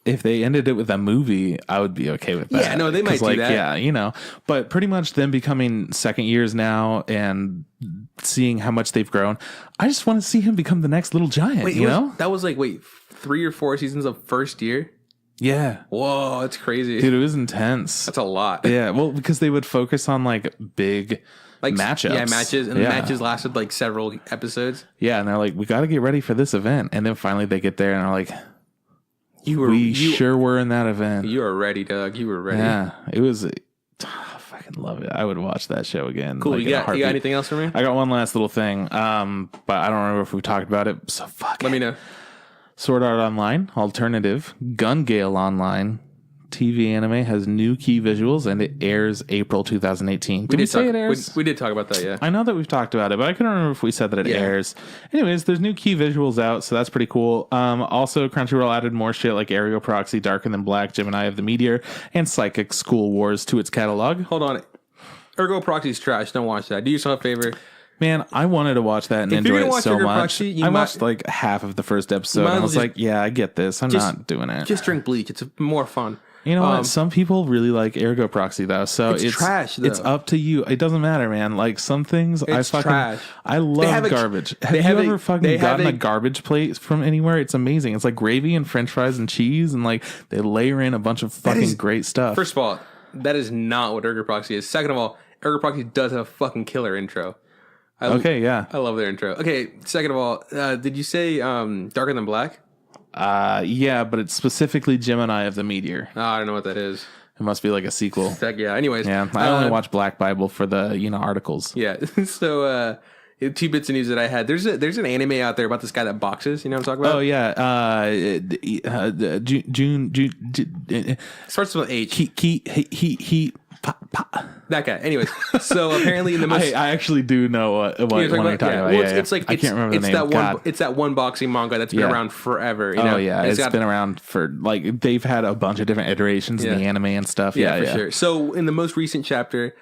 Speaker 2: if they ended it with a movie, I would be okay with that.
Speaker 1: Yeah, no, they might do that.
Speaker 2: Yeah, But pretty much them becoming second years now and seeing how much they've grown, I just want to see him become the next Little Giant,
Speaker 1: That was like, 3 or 4 seasons of first year?
Speaker 2: Yeah.
Speaker 1: Whoa, that's crazy.
Speaker 2: Dude, it was intense.
Speaker 1: That's a lot.
Speaker 2: Yeah, well, because they would focus on like big matchups.
Speaker 1: Yeah, matches. And the matches lasted like several episodes.
Speaker 2: Yeah, and they're like, we got to get ready for this event. And then finally they get there and are like, we sure were in that event.
Speaker 1: You were ready, Doug. You were ready.
Speaker 2: Yeah, it was... I fucking love it. I would watch that show again.
Speaker 1: Cool. Like, you got anything else for me?
Speaker 2: I got one last little thing, but I don't remember if we talked about it. So
Speaker 1: let me know.
Speaker 2: Sword Art Online, Alternative, Gun Gale Online, TV anime has new key visuals and it airs April 2018. Did we say it airs?
Speaker 1: We did talk about that, yeah.
Speaker 2: I know that we've talked about it, but I couldn't remember if we said that it airs. Anyways, there's new key visuals out, so that's pretty cool. Also, Crunchyroll added more shit like Aerial Proxy, Darker Than Black, Gemini of the Meteor, and Psychic School Wars to its catalog.
Speaker 1: Hold on. Ergo Proxy's trash. Don't watch that. Do yourself a favor.
Speaker 2: Man, I wanted to watch that and enjoy it so much. I watched like half of the first episode and I was like, yeah, I get this. I'm not doing it.
Speaker 1: Just drink bleach. It's more fun.
Speaker 2: You know what? Some people really like Ergo Proxy though, so it's
Speaker 1: trash. Though.
Speaker 2: It's up to you. It doesn't matter, man. Like some things,
Speaker 1: trash.
Speaker 2: I love garbage. Have you ever fucking gotten a garbage plate from anywhere? It's amazing. It's like gravy and French fries and cheese, and like they layer in a bunch of fucking great stuff.
Speaker 1: First of all, that is not what Ergo Proxy is. Second of all, Ergo Proxy does have a fucking killer intro. I love their intro. Okay, second of all, did you say Darker Than Black?
Speaker 2: Yeah, but it's specifically Gemini of the Meteor.
Speaker 1: Oh, I don't know what that is.
Speaker 2: It must be like a sequel.
Speaker 1: Yeah, anyways.
Speaker 2: Yeah, I only watch Black Bible for the, articles.
Speaker 1: Yeah, so 2 bits of news that I had. There's an anime out there about this guy that boxes. You know what I'm talking about?
Speaker 2: Oh, yeah. June.
Speaker 1: Starts with H.
Speaker 2: He.
Speaker 1: That guy. Anyways, so apparently in the most,
Speaker 2: I actually do know what you're talking about.
Speaker 1: Well, it's like I can't remember the name. It's that one boxing manga that's been around forever. You know?
Speaker 2: Oh yeah, it's been around for like they've had a bunch of different iterations in the anime and stuff. Yeah,
Speaker 1: for sure. So in the most recent chapter,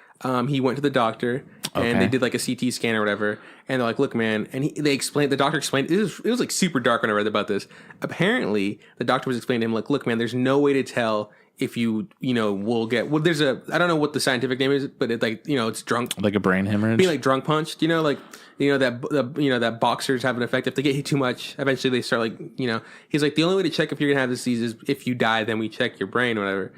Speaker 1: he went to the doctor and they did like a CT scan or whatever, and they're like, "Look, man," and the doctor explained it was like super dark when I read about this. Apparently, the doctor was explaining to him like, "Look, man, there's no way to tell." If will get there's I don't know what the scientific name is, but it's like it's drunk,
Speaker 2: like a brain hemorrhage,
Speaker 1: being like drunk punched. That boxers have an effect if they get hit too much. Eventually, they start he's like the only way to check if you're gonna have this disease is if you die, then we check your brain or whatever.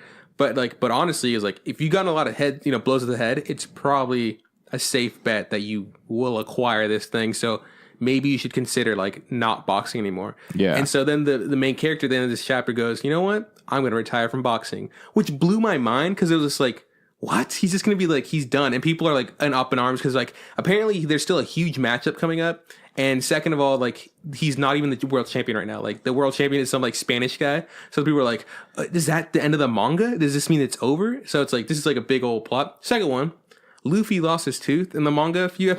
Speaker 1: But honestly, is like if you got a lot of blows to the head, it's probably a safe bet that you will acquire this thing. So maybe you should consider like not boxing anymore. Yeah. And so then the main character at the end of this chapter goes, you know what? I'm going to retire from boxing, which blew my mind because it was just like, what? He's just going to be like, he's done. And people are like up in arms because like apparently there's still a huge matchup coming up. And second of all, like he's not even the world champion right now. Like the world champion is some like Spanish guy. So people are like, is that the end of the manga? Does this mean it's over? So it's like, this is like a big old plot. Second one, Luffy lost his tooth in the manga a few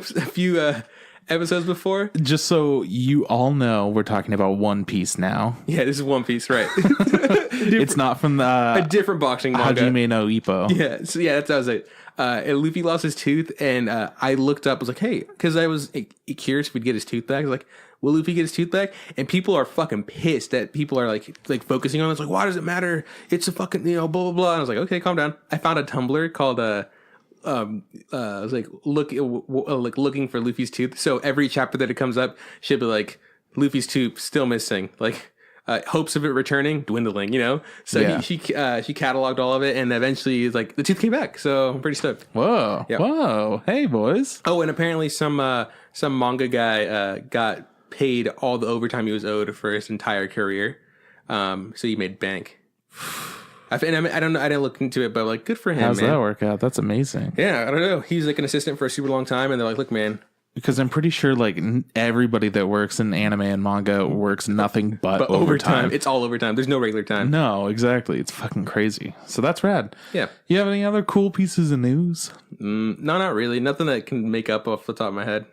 Speaker 1: episodes before.
Speaker 2: Just so you all know, we're talking about One Piece now.
Speaker 1: Yeah, this is One Piece, right?
Speaker 2: It's not from a
Speaker 1: different boxing manga.
Speaker 2: Hajime no Ippo.
Speaker 1: Yeah, so yeah, that's what I was like. And Luffy lost his tooth, and I looked up. I was like, hey, because I was curious if we'd get his tooth back. I was like, will Luffy get his tooth back? And people are fucking pissed that people are like focusing on it. It's like, why does it matter? It's a fucking blah blah blah. And I was like, okay, calm down. I found a Tumblr called was like like looking for Luffy's tooth. So every chapter that it comes up should be like Luffy's tooth still missing, like hopes of it returning dwindling, you know. So
Speaker 2: Yeah.
Speaker 1: she cataloged all of it, and eventually like the tooth came back. So I'm pretty stoked.
Speaker 2: Whoa.
Speaker 1: Yeah.
Speaker 2: Whoa. Hey, boys.
Speaker 1: Oh, and apparently some manga guy got paid all the overtime he was owed for his entire career. So he made bank. I don't know. I didn't look into it, but like, good for him.
Speaker 2: How's
Speaker 1: man.
Speaker 2: that work out? That's amazing.
Speaker 1: Yeah, I don't know. He's like an assistant for a super long time, and they're like, look, man.
Speaker 2: Because I'm pretty sure like everybody that works in anime and manga works nothing but overtime.
Speaker 1: It's all overtime. There's no regular time.
Speaker 2: No, exactly. It's fucking crazy. So that's rad.
Speaker 1: Yeah.
Speaker 2: You have any other cool pieces of news?
Speaker 1: No, not really. Nothing that can make up off the top of my head.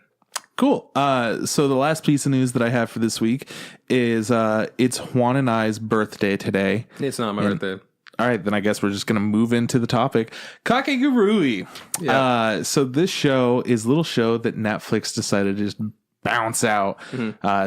Speaker 2: Cool. So the last piece of news that I have for this week is it's Juan and I's birthday today.
Speaker 1: It's not my birthday.
Speaker 2: All right, then I guess we're just going to move into the topic. Kakegurui.
Speaker 1: Yeah.
Speaker 2: So this show is a little show that Netflix decided to just bounce out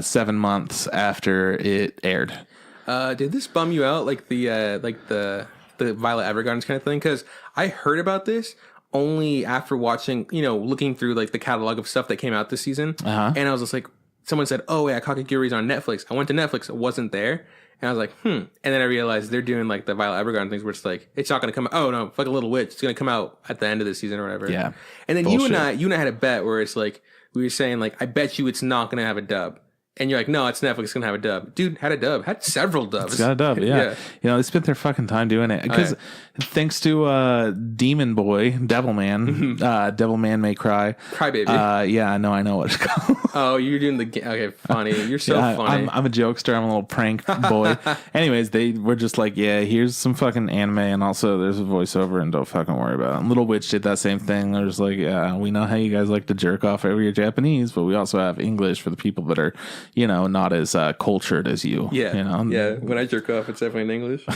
Speaker 2: 7 months after it aired.
Speaker 1: Did this bum you out, like the Violet Evergardens kind of thing? Because I heard about this only after watching, looking through like the catalog of stuff that came out this season, and I was just like, someone said, "Oh yeah, Kakegurui's on Netflix." I went to Netflix, it wasn't there. And I was like, and then I realized they're doing like the Violet Evergarden things where it's like, it's not going to come out. Oh no, fuck a Little Witch. It's going to come out at the end of the season or whatever.
Speaker 2: Yeah.
Speaker 1: And then
Speaker 2: Bullshit.
Speaker 1: you and I had a bet where it's like, we were saying like, I bet you it's not going to have a dub. And you're like, no, it's Netflix going to have a dub. Dude, had a dub. Had several dubs.
Speaker 2: It's got a dub, yeah. They spent their fucking time doing it. Because thanks to Demon Boy, Devilman, Devilman May Cry.
Speaker 1: Crybaby.
Speaker 2: Yeah, I know what it's called.
Speaker 1: Oh, you're doing okay, funny. You're so funny.
Speaker 2: I'm a jokester. I'm a little prank boy. Anyways, they were just like, yeah, here's some fucking anime, and also there's a voiceover, and don't fucking worry about it. And Little Witch did that same thing. They're just like, yeah, we know how you guys like to jerk off over your Japanese, but we also have English for the people that are, not as cultured as you.
Speaker 1: Yeah. Yeah. When I jerk off, it's definitely in English.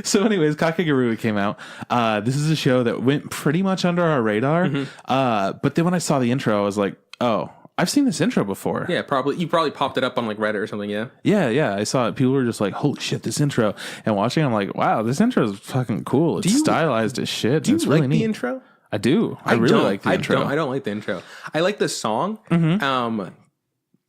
Speaker 2: So anyways, Kakegurui came out. This is a show that went pretty much under our radar. But then when I saw the intro, I was like, oh, I've seen this intro before.
Speaker 1: Yeah, probably. You probably popped it up on like Reddit or something, yeah?
Speaker 2: Yeah. I saw it. People were just like, holy shit, this intro. And watching, I'm like, wow, this intro is fucking cool. It's stylized as shit.
Speaker 1: Do you
Speaker 2: it's really
Speaker 1: like
Speaker 2: neat.
Speaker 1: the intro?
Speaker 2: I do. I really like the intro.
Speaker 1: I don't like the intro. I like the song.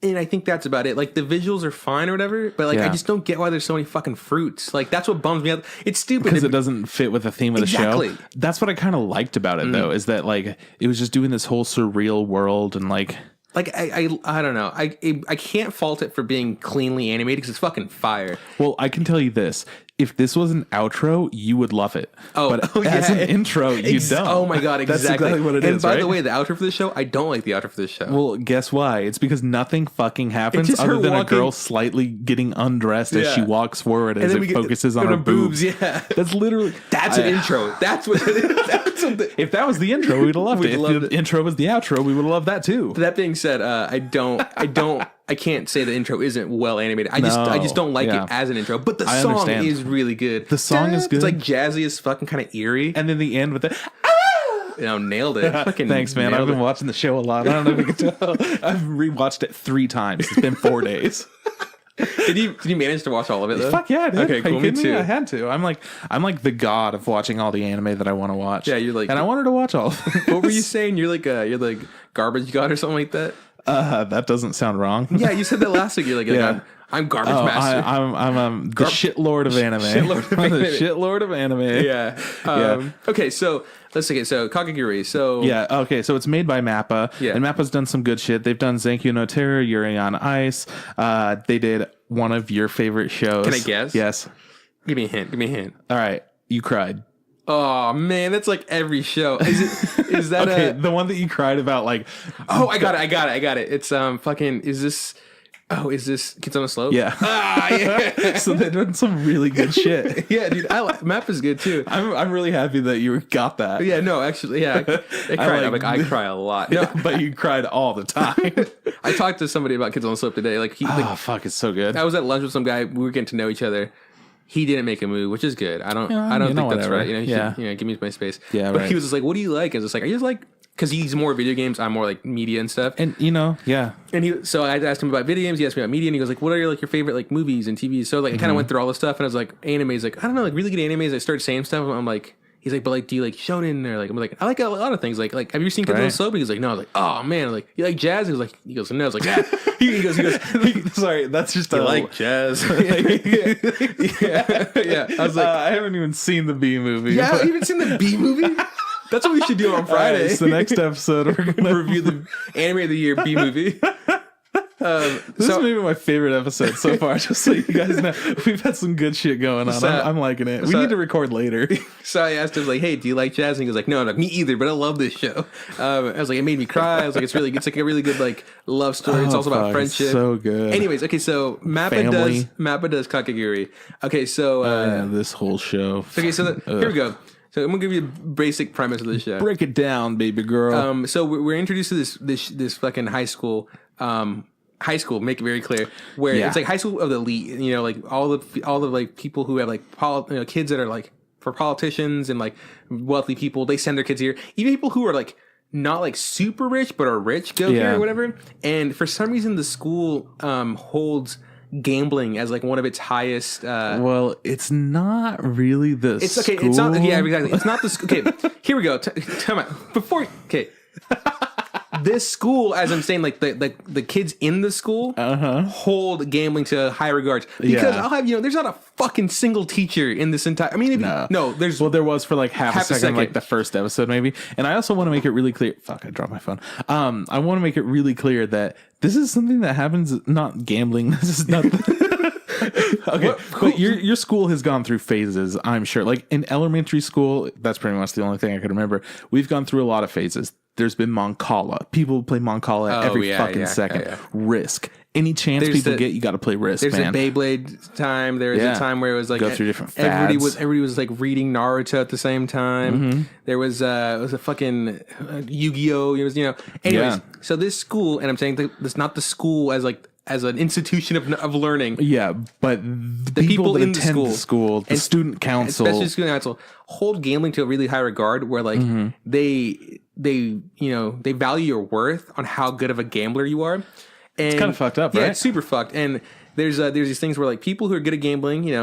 Speaker 1: And I think that's about it. Like, the visuals are fine or whatever, but like, I just don't get why there's so many fucking fruits. Like, that's what bums me out. It's stupid.
Speaker 2: Because it doesn't fit with the theme of the show. That's what I kind of liked about it, though, is that, like, it was just doing this whole surreal world and, like...
Speaker 1: Like, I don't know. I can't fault it for being cleanly animated because it's fucking fire.
Speaker 2: Well, I can tell you this. If this was an outro, you would love it. But as an intro, you don't.
Speaker 1: Oh my God, exactly.
Speaker 2: That's exactly what it is,
Speaker 1: And by the way, the outro for this show, I don't like the outro for this show.
Speaker 2: Well, guess why? It's because nothing fucking happens other than a girl slightly getting undressed as she walks forward as it focuses on her boobs.
Speaker 1: Yeah.
Speaker 2: That's literally...
Speaker 1: That's an intro. That's what it is.
Speaker 2: If that was the intro, we'd have loved it. If the intro was the outro, we would have loved that too.
Speaker 1: That being said, I can't say the intro isn't well animated. I just don't like it as an intro. But the song is really good.
Speaker 2: The song is good.
Speaker 1: It's like jazzy as fucking kind of eerie.
Speaker 2: And then the end with the
Speaker 1: nailed it.
Speaker 2: Thanks, man. I've been watching the show a lot. I don't know if you can tell. I've rewatched it 3 times. It's been 4 days.
Speaker 1: Did you manage to watch all of it though?
Speaker 2: Fuck yeah, dude.
Speaker 1: Okay, cool. Me too.
Speaker 2: I had to. I'm like the god of watching all the anime that I want to watch.
Speaker 1: Yeah, you're like,
Speaker 2: and I wanted to watch all of it.
Speaker 1: What were you saying? You're like garbage god or something like that?
Speaker 2: That doesn't sound wrong.
Speaker 1: Yeah, you said that last week. You're like, I'm garbage master.
Speaker 2: I'm the shitlord of anime. The shitlord of anime.
Speaker 1: Yeah. Okay, so let's take it. So Kakegurui. So
Speaker 2: yeah. Okay. So it's made by MAPPA.
Speaker 1: Yeah.
Speaker 2: And MAPPA's done some good shit. They've done Zankyou no Terror, Yuri on Ice. They did one of your favorite shows.
Speaker 1: Can I guess?
Speaker 2: Yes.
Speaker 1: Give me a hint.
Speaker 2: All right. You cried.
Speaker 1: Oh man, that's like every show. Is that
Speaker 2: okay? The one that you cried about, like,
Speaker 1: oh, I got it. It's fucking. Is this Kids on a Slope?
Speaker 2: Yeah.
Speaker 1: Yeah.
Speaker 2: So they're doing some really good shit.
Speaker 1: Yeah, dude. Map is good too.
Speaker 2: I'm really happy that you got that.
Speaker 1: Yeah. No, actually, yeah. I cried. I cry a lot. No,
Speaker 2: but you cried all the time.
Speaker 1: I talked to somebody about Kids on the Slope today. Like
Speaker 2: fuck, it's so good.
Speaker 1: I was at lunch with some guy. We were getting to know each other. He didn't make a move, which is good. I don't think that's right. Give me my space.
Speaker 2: Yeah,
Speaker 1: but
Speaker 2: right.
Speaker 1: he was just like, "What do you like?" I was just like, "I just like," because he's more video games. I'm more like media and stuff.
Speaker 2: And yeah.
Speaker 1: And so I asked him about video games. He asked me about media, and he goes like, "What are your favorite like movies and TV?" So like I kind of went through all the stuff, and I was like, "Animes." Like I don't know, like really good animes. I started saying stuff. I'm like, he's like, but like, do you like shonen or like? I'm like, I like a lot of things. Like, have you seen Good Little Soap? He's like, no. I was like, oh man, like you like jazz? He goes, no. I was like, yeah. he goes.
Speaker 2: Sorry, that's just
Speaker 1: I like jazz. yeah. I was like,
Speaker 2: I haven't even seen the B movie.
Speaker 1: Yeah, you haven't seen the B movie? That's what we should do on Friday.
Speaker 2: Right, so next episode, we're going to
Speaker 1: review the Anime of the Year B movie.
Speaker 2: This is maybe my favorite episode so far, just so you guys know. We've had some good shit going on. I'm liking it. We need to record later.
Speaker 1: So I asked him, like, hey, do you like jazz? And he goes like, no, me either, but I love this show. I was like, it made me cry. I was like, it's like a really good like love story. It's also about friendship.
Speaker 2: So good.
Speaker 1: Anyways, okay, so MAPPA does Kakegurui. Okay, so
Speaker 2: this whole show.
Speaker 1: Okay, so here we go. So I'm gonna give you a basic premise of the show.
Speaker 2: Break it down, baby girl.
Speaker 1: So we're introduced to this fucking high school. Make it very clear where it's like high school of the elite. You know, like all the like people who have like kids that are like for politicians and like wealthy people. They send their kids here. Even people who are like not like super rich but are rich go here or whatever. And for some reason, the school holds gambling as like one of its highest
Speaker 2: well, it's not really the
Speaker 1: it's okay
Speaker 2: school.
Speaker 1: It's not exactly it's not the okay here we go time out before this school, as I'm saying, like the kids in the school hold gambling to high regards because I'll have there's not a fucking single teacher in this entire. I mean, there's
Speaker 2: there was for like half a second, like the first episode maybe. And I also want to make it really clear. Fuck, I dropped my phone. I want to make it really clear that this is something that happens. Not gambling. This is not. Okay, but your school has gone through phases, I'm sure. Like in elementary school, that's pretty much the only thing I can remember. We've gone through a lot of phases. There's been Moncala. People play Moncala every fucking second. Yeah. Risk. Any chance people get, you got to play Risk.
Speaker 1: There's a Beyblade time. There was a time where it was like
Speaker 2: go through different fads.
Speaker 1: Everybody was like reading Naruto at the same time. There was it was a fucking Yu-Gi-Oh. It was Anyways, so this school, and I'm saying that's not the school as an institution of learning.
Speaker 2: Yeah, but the people that in attend the school, the student council,
Speaker 1: especially student council, hold gambling to a really high regard. Where like they value your worth on how good of a gambler you are. And
Speaker 2: it's kind of fucked up, right?
Speaker 1: Yeah, it's super fucked. And there's these things where like people who are good at gambling,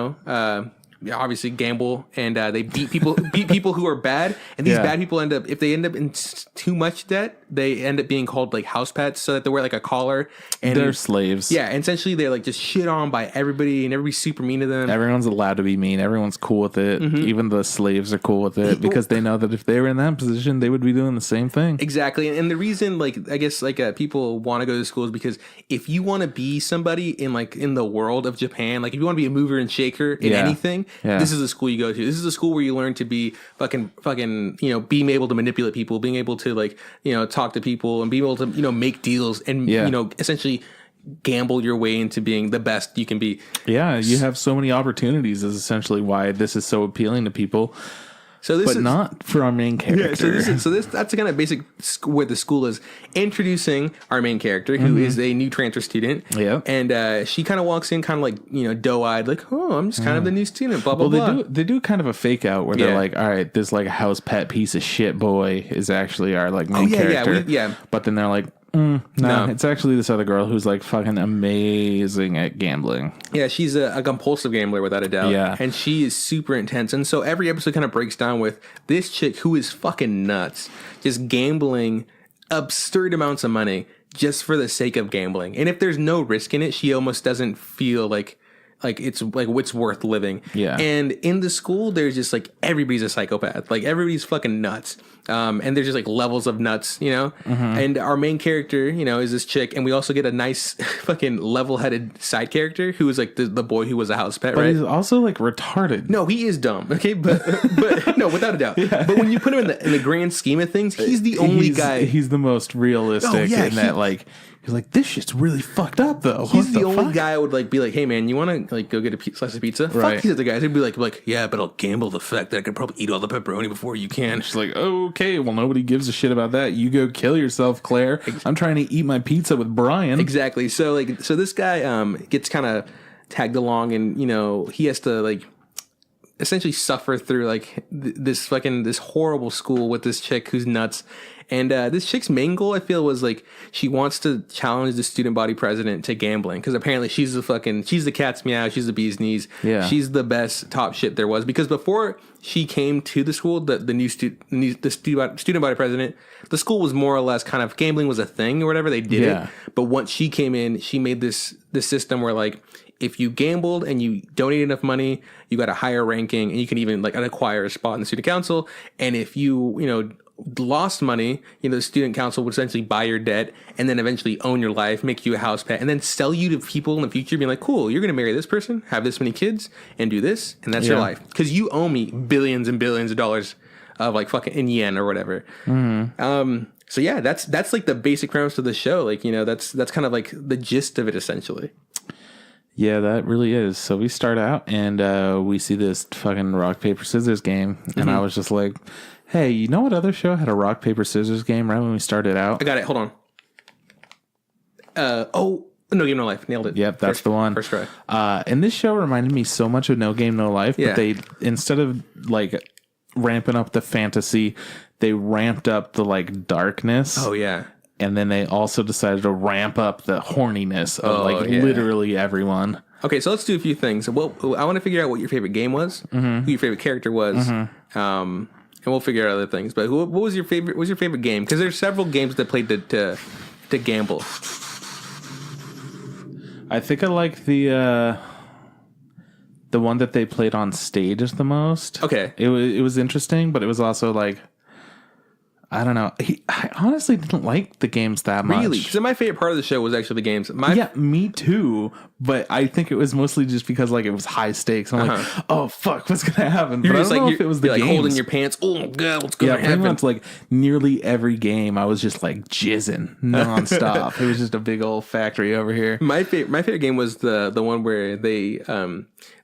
Speaker 1: obviously gamble and they beat people who are bad, and these bad people end up in too much debt, they end up being called like house pets, so that they wear like a collar and
Speaker 2: they're slaves.
Speaker 1: Yeah, and essentially they're like just shit on by everybody, and everybody's super mean to them.
Speaker 2: Everyone's allowed to be mean. Everyone's cool with it. Even the slaves are cool with it because they know that if they were in that position, they would be doing the same thing.
Speaker 1: Exactly. And the reason, like, I guess like people want to go to school is because if you want to be somebody in the world of Japan, like if you want to be a mover and shaker in anything, this is the school you go to. This is a school where you learn to be fucking being able to manipulate people, being able to like talk to people, and being able to make deals and essentially gamble your way into being the best you can be. Yeah,
Speaker 2: you have so many opportunities is essentially why this is so appealing to people.
Speaker 1: So this
Speaker 2: but
Speaker 1: is
Speaker 2: not for our main character.
Speaker 1: Yeah, that's the kind of basic where the school is introducing our main character, who is a new transfer student.
Speaker 2: Yeah,
Speaker 1: and she kind of walks in, kind of like doe-eyed, like, oh, I'm just kind of the new student. Blah blah blah.
Speaker 2: They do kind of a fake out where they're like, all right, this like house pet piece of shit boy is actually our like main character. But then they're like, no, it's actually this other girl who's like fucking amazing at gambling.
Speaker 1: Yeah, she's a compulsive gambler without a doubt.
Speaker 2: Yeah.
Speaker 1: And she is super intense. And so every episode kind of breaks down with this chick who is fucking nuts, just gambling absurd amounts of money just for the sake of gambling. And if there's no risk in it, she almost doesn't feel like it's like what's worth living.
Speaker 2: Yeah.
Speaker 1: And in the school, there's just like everybody's a psychopath. Like everybody's fucking nuts. And there's just like levels of nuts, And our main character, is this chick, and we also get a nice fucking level-headed side character who is like the boy who was a house pet,
Speaker 2: but
Speaker 1: right?
Speaker 2: He's also like retarded.
Speaker 1: No, he is dumb. Okay, but no, without a doubt. Yeah. But when you put him in the grand scheme of things, he's the only guy.
Speaker 2: He's the most realistic in that like. He's like, this shit's really fucked up, though.
Speaker 1: He's the only guy I would like be like, hey man, you want to like go get a slice of pizza?
Speaker 2: Right.
Speaker 1: Fuck these other guys. He'd be like, yeah, but I'll gamble the fact that I could probably eat all the pepperoni before you can.
Speaker 2: She's like, okay, well nobody gives a shit about that. You go kill yourself, Claire. I'm trying to eat my pizza with Brian.
Speaker 1: Exactly. So this guy gets kind of tagged along, and he has to like essentially suffer through like this horrible school with this chick who's nuts. And this chick's main goal, I feel, was like she wants to challenge the student body president to gambling because apparently she's the cat's meow, she's the bee's knees, she's the best top shit there was. Because before she came to the school, the student body president, the school was more or less kind of gambling was a thing or whatever. They did it, but once she came in, she made this system where like if you gambled and you donated enough money, you got a higher ranking, and you can even like acquire a spot in the student council. And if you lost money, the student council would essentially buy your debt and then eventually own your life, make you a house pet, and then sell you to people in the future, being like, cool, you're going to marry this person, have this many kids, and do this, and that's your life. Because you owe me billions and billions of dollars of like fucking in yen or whatever. So yeah, that's like the basic premise of the show. Like, that's kind of like the gist of it essentially.
Speaker 2: Yeah, that really is. So we start out and we see this fucking rock, paper, scissors game. And I was just like, hey, you know what other show had a rock, paper, scissors game right when we started out?
Speaker 1: I got it. Hold on. No Game No Life. Nailed it.
Speaker 2: Yep, that's the one.
Speaker 1: First try.
Speaker 2: And this show reminded me so much of No Game No Life. But they, instead of like ramping up the fantasy, they ramped up the like darkness.
Speaker 1: Oh, yeah.
Speaker 2: And then they also decided to ramp up the horniness of literally everyone. Okay,
Speaker 1: so let's do a few things. Well, I want to figure out what your favorite game was, who your favorite character was, and we'll figure out other things. But what was your favorite? What was your favorite game? Because there's several games that played to gamble.
Speaker 2: I think I like the one that they played on stage the most.
Speaker 1: Okay,
Speaker 2: it was interesting, but it was also like, I don't know. I honestly didn't like the games that much.
Speaker 1: Really? Because my favorite part of the show was actually the games.
Speaker 2: Yeah, me too. But I think it was mostly just because like it was high stakes. I'm like, oh fuck, what's gonna happen?
Speaker 1: You're
Speaker 2: but
Speaker 1: just
Speaker 2: I don't
Speaker 1: like,
Speaker 2: know if it was the
Speaker 1: like
Speaker 2: games.
Speaker 1: Holding your pants. Oh god, what's gonna happen?
Speaker 2: Pretty much like nearly every game, I was just like jizzing nonstop. It was just a big old factory over here.
Speaker 1: My favorite game was the one where they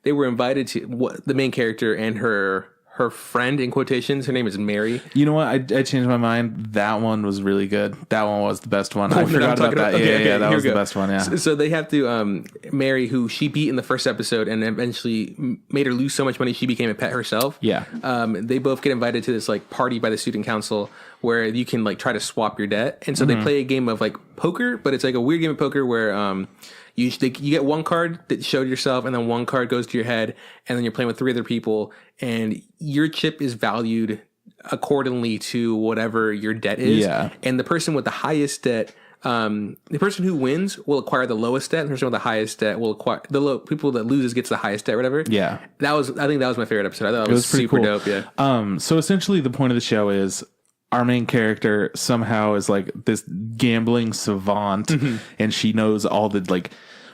Speaker 1: were invited to the main character and her friend, in quotations, her name is Mary.
Speaker 2: You know what? I changed my mind. That one was really good. That one was the best one. I forgot about that. Okay, that was the best one. Yeah.
Speaker 1: So they have to Mary, who she beat in the first episode, and eventually made her lose so much money she became a pet herself.
Speaker 2: Yeah.
Speaker 1: They both get invited to this like party by the student council where you can like try to swap your debt, and so they play a game of like poker, but it's like a weird game of poker where you get one card that showed yourself, and then one card goes to your head, and then you're playing with three other people, and your chip is valued accordingly to whatever your debt is.
Speaker 2: Yeah.
Speaker 1: And the person with the highest debt, the person who wins will acquire the lowest debt, and the person with the highest debt will acquire people that loses gets the highest debt, whatever.
Speaker 2: Yeah.
Speaker 1: I think that was my favorite episode. I thought it was super
Speaker 2: cool.
Speaker 1: dope. Yeah.
Speaker 2: So essentially, the point of the show is our main character somehow is like this gambling savant, and she knows all the like.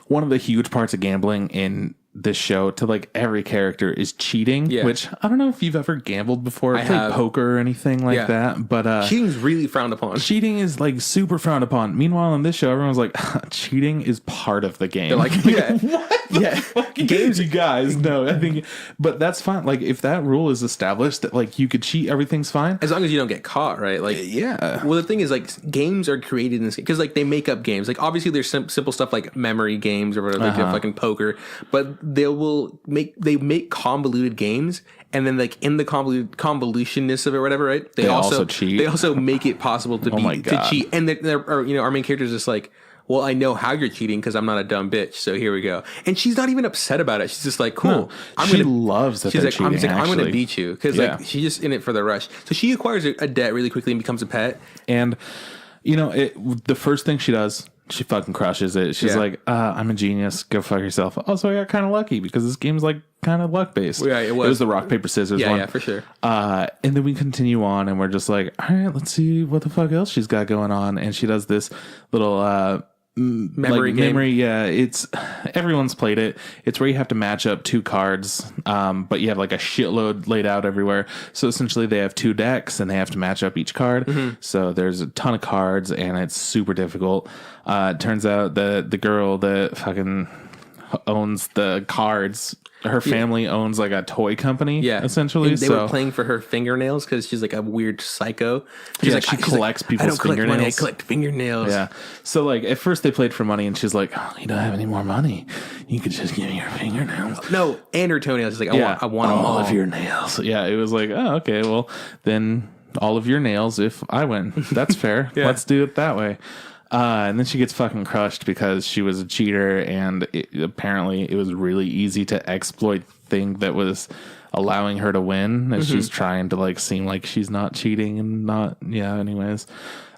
Speaker 2: One of the huge parts of gambling in this show to like every character is cheating, which I don't know if you've ever gambled before, played poker or anything like that, but
Speaker 1: cheating's really frowned upon.
Speaker 2: Cheating is like super frowned upon. Meanwhile, in this show, everyone's like, cheating is part of the game.
Speaker 1: They're like,
Speaker 2: what games, you guys? No, I think, but that's fine. Like if that rule is established that like you could cheat, everything's fine
Speaker 1: as long as you don't get caught, right? Like, Well, the thing is, like, games are created in this because like they make up games. Like obviously, there's simple stuff like memory games or whatever, like fucking poker, but they make convoluted games, and then like in the convolutionness of it, or whatever, right? They also cheat. They also make it possible to to cheat, and our main character is just like, well, I know how you're cheating because I'm not a dumb bitch, so here we go. And she's not even upset about it. She's just like, cool.
Speaker 2: She loves that. She's like,
Speaker 1: I'm going to beat you because like she's just in it for the rush. So she acquires a debt really quickly and becomes a pet.
Speaker 2: And the first thing she does, she fucking crushes it. She's like, I'm a genius. Go fuck yourself. Also, I got kind of lucky because this game's like kind of luck based.
Speaker 1: Yeah, it was
Speaker 2: the rock, paper, scissors one.
Speaker 1: Yeah, for sure.
Speaker 2: And then we continue on and we're just like, all right, let's see what the fuck else she's got going on. And she does this little
Speaker 1: memory game.
Speaker 2: It's everyone's played it. It's where you have to match up two cards, but you have like a shitload laid out everywhere. So essentially they have two decks and they have to match up each card. So there's a ton of cards and it's super difficult. It turns out the girl that fucking owns the cards, her family owns like a toy company, essentially.
Speaker 1: And they were playing for her fingernails because she's like a weird psycho.
Speaker 2: She collects people's fingernails.
Speaker 1: Money, I collect fingernails.
Speaker 2: Yeah. So like at first they played for money, and she's like, "Oh, you don't have any more money. You could just give me your fingernails."
Speaker 1: No, and her toenails. She's like, I want
Speaker 2: all of your nails. Yeah. It was like, oh, okay. Well, then all of your nails if I win. That's fair.
Speaker 1: Yeah.
Speaker 2: Let's do it that way. And then she gets fucking crushed because she was a cheater, and apparently it was really easy to exploit thing that was allowing her to win, and she's trying to like seem like she's not cheating and not. Yeah. Anyways,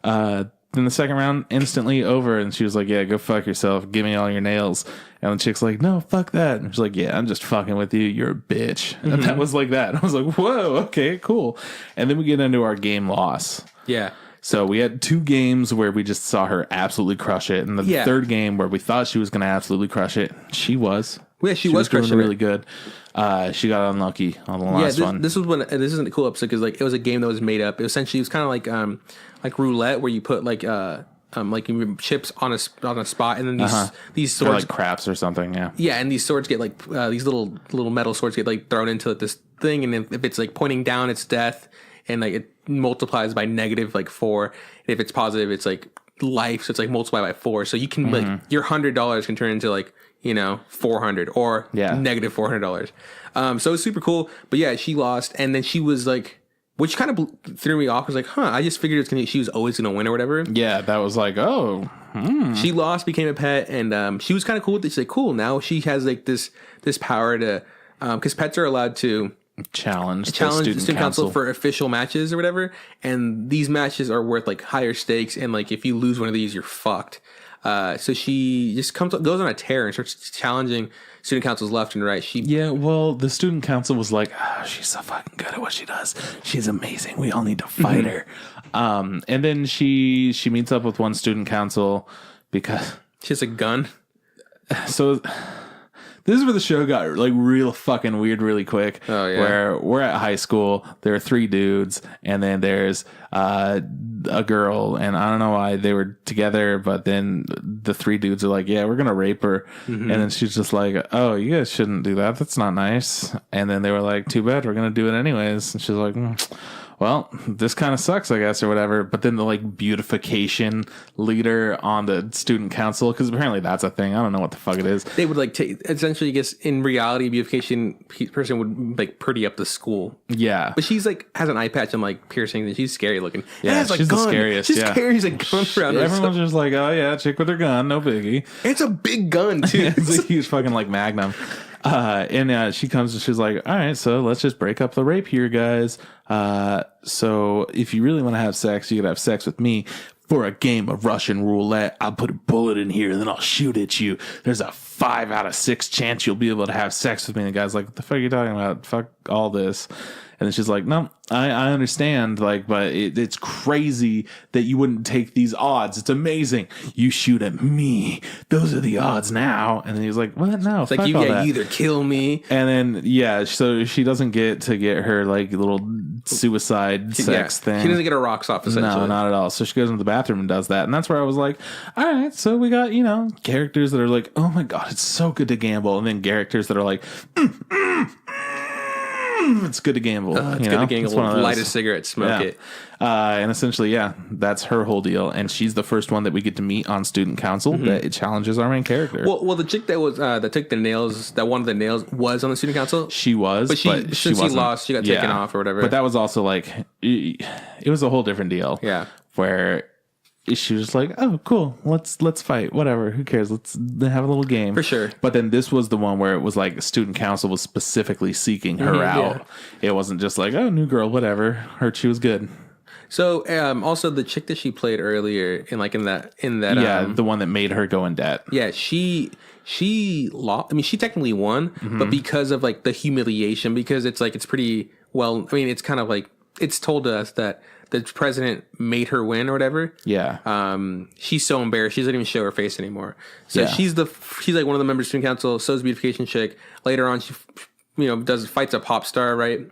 Speaker 2: then the second round instantly over, and she was like, "Yeah, go fuck yourself. Give me all your nails." And the chick's like, "No, fuck that." And she's like, "Yeah, I'm just fucking with you. You're a bitch." And that was like that. And I was like, "Whoa, okay, cool." And then we get into our game loss.
Speaker 1: Yeah.
Speaker 2: So we had 2 games where we just saw her absolutely crush it, and the third game where we thought she was going to absolutely crush it, she was.
Speaker 1: Yeah, she was
Speaker 2: doing
Speaker 1: crushing
Speaker 2: really good. She got unlucky on the last one.
Speaker 1: This isn't a cool episode because like it was a game that was made up. It was kind of like roulette where you put like chips on a spot, and then these swords,
Speaker 2: like craps or something.
Speaker 1: Yeah, and these swords get like these little metal swords get like thrown into this thing, and if it's like pointing down, it's death, and like it multiplies by negative like 4. And if it's positive, it's like life, so it's like multiplied by 4. So you can like your $100 can turn into like, you know, 400 or negative $400. So it's super cool. But yeah, she lost, and then she was like, which kind of threw me off. I was like, I just figured she was always gonna win or whatever.
Speaker 2: Yeah, that was like,
Speaker 1: She lost, became a pet, and she was kind of cool with it. She's like, cool. Now she has like this power to, because pets are allowed to
Speaker 2: challenge
Speaker 1: the student council for official matches or whatever, and these matches are worth like higher stakes, and like if you lose one of these, you're fucked. So she just goes on a tear and starts challenging student councils left and right.
Speaker 2: Well, the student council was like, she's so fucking good at what she does. She's amazing. We all need to fight her. And then she meets up with one student council because
Speaker 1: she has a gun.
Speaker 2: So this is where the show got like real fucking weird really quick.
Speaker 1: Oh, yeah.
Speaker 2: Where we're at high school, there are 3 dudes, and then there's a girl, and I don't know why they were together, but then the 3 dudes are like, yeah, we're gonna rape her. And then she's just like, oh, you guys shouldn't do that. That's not nice. And then they were like, too bad, we're gonna do it anyways. And she's like, well, this kind of sucks, I guess, or whatever. But then the like beautification leader on the student council, because apparently that's a thing. I don't know what the fuck it is.
Speaker 1: They would like essentially, I guess, in reality, beautification person would like pretty up the school.
Speaker 2: Yeah,
Speaker 1: but she's like has an eye patch and like piercings, and she's scary looking.
Speaker 2: Yeah,
Speaker 1: and
Speaker 2: she's the scariest.
Speaker 1: She carries a gun around.
Speaker 2: Yeah, everyone's just like, oh yeah, chick with her gun, no biggie.
Speaker 1: It's a big gun too.
Speaker 2: It's a huge fucking like Magnum. And she comes and she's like, all right, so let's just break up the rape here, guys. So if you really want to have sex, you could have sex with me for a game of Russian roulette. I'll put a bullet in here and then I'll shoot at you. There's a 5 out of 6 chance you'll be able to have sex with me. And the guy's like, what the fuck are you talking about? Fuck all this. And then she's like, no, I understand, like, but it's crazy that you wouldn't take these odds. It's amazing. You shoot at me. Those are the odds now. And then he's like, what? No,
Speaker 1: it's like, you either kill me.
Speaker 2: And then, so she doesn't get her, like, little suicide sex thing.
Speaker 1: She doesn't get her rocks off, essentially.
Speaker 2: No, not at all. So she goes into the bathroom and does that. And that's where I was like, all right, so we got, characters that are like, oh my God, it's so good to gamble. And then characters that are like, it's good to gamble.
Speaker 1: It's good to gamble. Light a cigarette, smoke it.
Speaker 2: And essentially, that's her whole deal. And she's the first one that we get to meet on student council that it challenges our main character.
Speaker 1: Well, the chick that was that took the nails, that one of the nails was on the student council.
Speaker 2: She was, but since
Speaker 1: she lost, she got taken off or whatever.
Speaker 2: But that was also like, it was a whole different deal.
Speaker 1: Yeah,
Speaker 2: where she was like, oh, cool, let's fight, whatever, who cares, let's have a little game.
Speaker 1: For sure.
Speaker 2: But then this was the one where it was like student council was specifically seeking her out. Yeah. It wasn't just like, oh, new girl, whatever, heard she was good.
Speaker 1: So also the chick that she played earlier in that
Speaker 2: the one that made her go in debt.
Speaker 1: Yeah, she lost. I mean, she technically won, but because of like the humiliation, because it's like, it's pretty well, I mean, it's kind of like, it's told to us that the president made her win or whatever.
Speaker 2: Yeah.
Speaker 1: She's so embarrassed. She doesn't even show her face anymore. So she's like one of the members of the student council. So's beautification chick. Later on, she fights a pop star, right?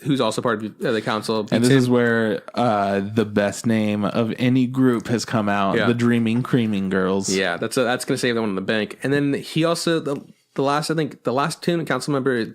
Speaker 1: Who's also part of the council.
Speaker 2: And this is where the best name of any group has come out. Yeah. The Dreaming Creaming Girls.
Speaker 1: Yeah, that's gonna save them one in the bank. And then he also the last student council member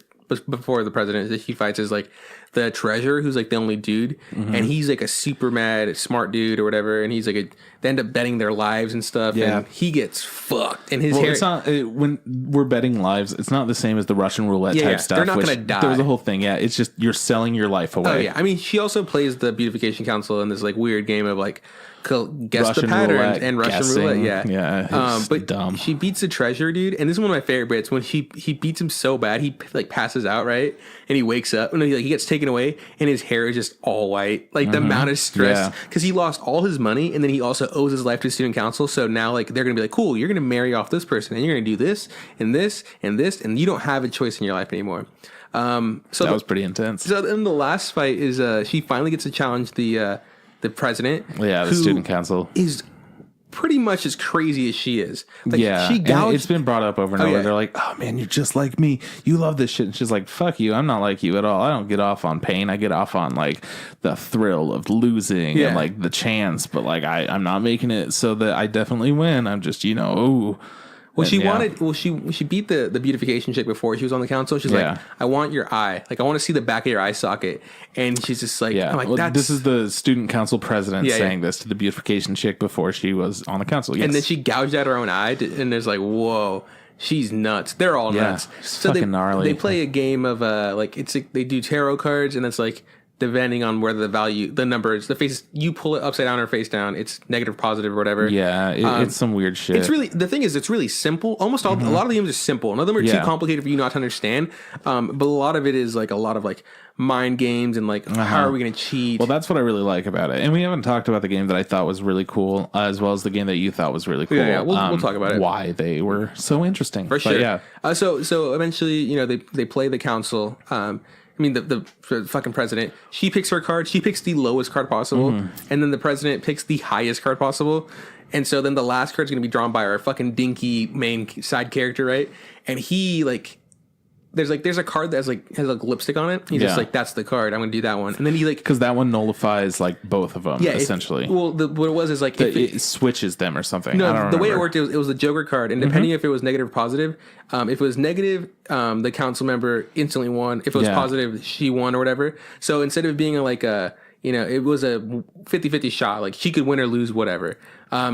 Speaker 1: before the president that she fights is like the treasurer, who's like the only dude, and he's like a super mad smart dude or whatever, and he's like they end up betting their lives and stuff, and he gets fucked, and his hair.
Speaker 2: It's not when we're betting lives. It's not the same as the Russian roulette type stuff.
Speaker 1: They're not gonna die.
Speaker 2: There was a whole thing. Yeah, it's just you're selling your life away.
Speaker 1: Oh yeah, I mean, she also plays the beautification council in this like weird game of like guess
Speaker 2: Russian
Speaker 1: the pattern
Speaker 2: roulette,
Speaker 1: and Russian
Speaker 2: guessing.
Speaker 1: roulette.
Speaker 2: It's
Speaker 1: but
Speaker 2: dumb.
Speaker 1: She beats the treasurer dude, and this is one of my favorite bits when he beats him so bad he like passes out, right, and he wakes up and he gets taken away and his hair is just all white, like the amount of stress because he lost all his money and then he also owes his life to student council. So now like they're gonna be like, cool, you're gonna marry off this person and you're gonna do this and this and this, and you don't have a choice in your life anymore. So
Speaker 2: that was pretty intense.
Speaker 1: So then the last fight is she finally gets to challenge the president.
Speaker 2: Yeah, the student council
Speaker 1: is pretty much as crazy as she is. Like,
Speaker 2: she gouged. It's been brought up over and over.
Speaker 1: Yeah.
Speaker 2: They're like, "Oh man, you're just like me. You love this shit." And she's like, "Fuck you. I'm not like you at all. I don't get off on pain. I get off on like the thrill of losing and like the chance. But like I'm not making it so that I definitely win. I'm just ooh."
Speaker 1: Well, she beat the beautification chick before she was on the council. She's like, I want your eye. Like, I want to see the back of your eye socket. And she's just like, I'm like,
Speaker 2: this is the student council president saying this to the beautification chick before she was on the council. Yes.
Speaker 1: And then she gouged out her own eye. And there's like, whoa, she's nuts. They're all nuts.
Speaker 2: So fucking gnarly.
Speaker 1: They play a game of they do tarot cards, and it's like, depending on where the numbers, the face, you pull it upside down or face down, it's negative, positive, or whatever.
Speaker 2: Yeah, it's some weird shit.
Speaker 1: It's really, the thing is, it's really simple. Almost all, a lot of the games are simple. None of them are too complicated for you not to understand. But a lot of it is like a lot of like mind games and like, how are we going to cheat?
Speaker 2: Well, that's what I really like about it. And we haven't talked about the game that I thought was really cool, as well as the game that you thought was really cool.
Speaker 1: Yeah, we'll talk about it.
Speaker 2: Why they were so interesting.
Speaker 1: For sure. Yeah. So eventually, they play the council. I mean, the fucking president, she picks her card. She picks the lowest card possible. And then the president picks the highest card possible. And so then the last card's going to be drawn by our fucking dinky main side character, right? And he, like, there's a card that has lipstick on it. He's just like, that's the card. I'm going to do that one. And then he like...
Speaker 2: Because that one nullifies, like, both of them, essentially.
Speaker 1: What it was is, like...
Speaker 2: It switches them or something.
Speaker 1: No, the way it worked, it was the Joker card. And depending if it was negative or positive, if it was negative, the council member instantly won. If it was positive, she won or whatever. So instead of being it was a 50-50 shot. Like, she could win or lose, whatever.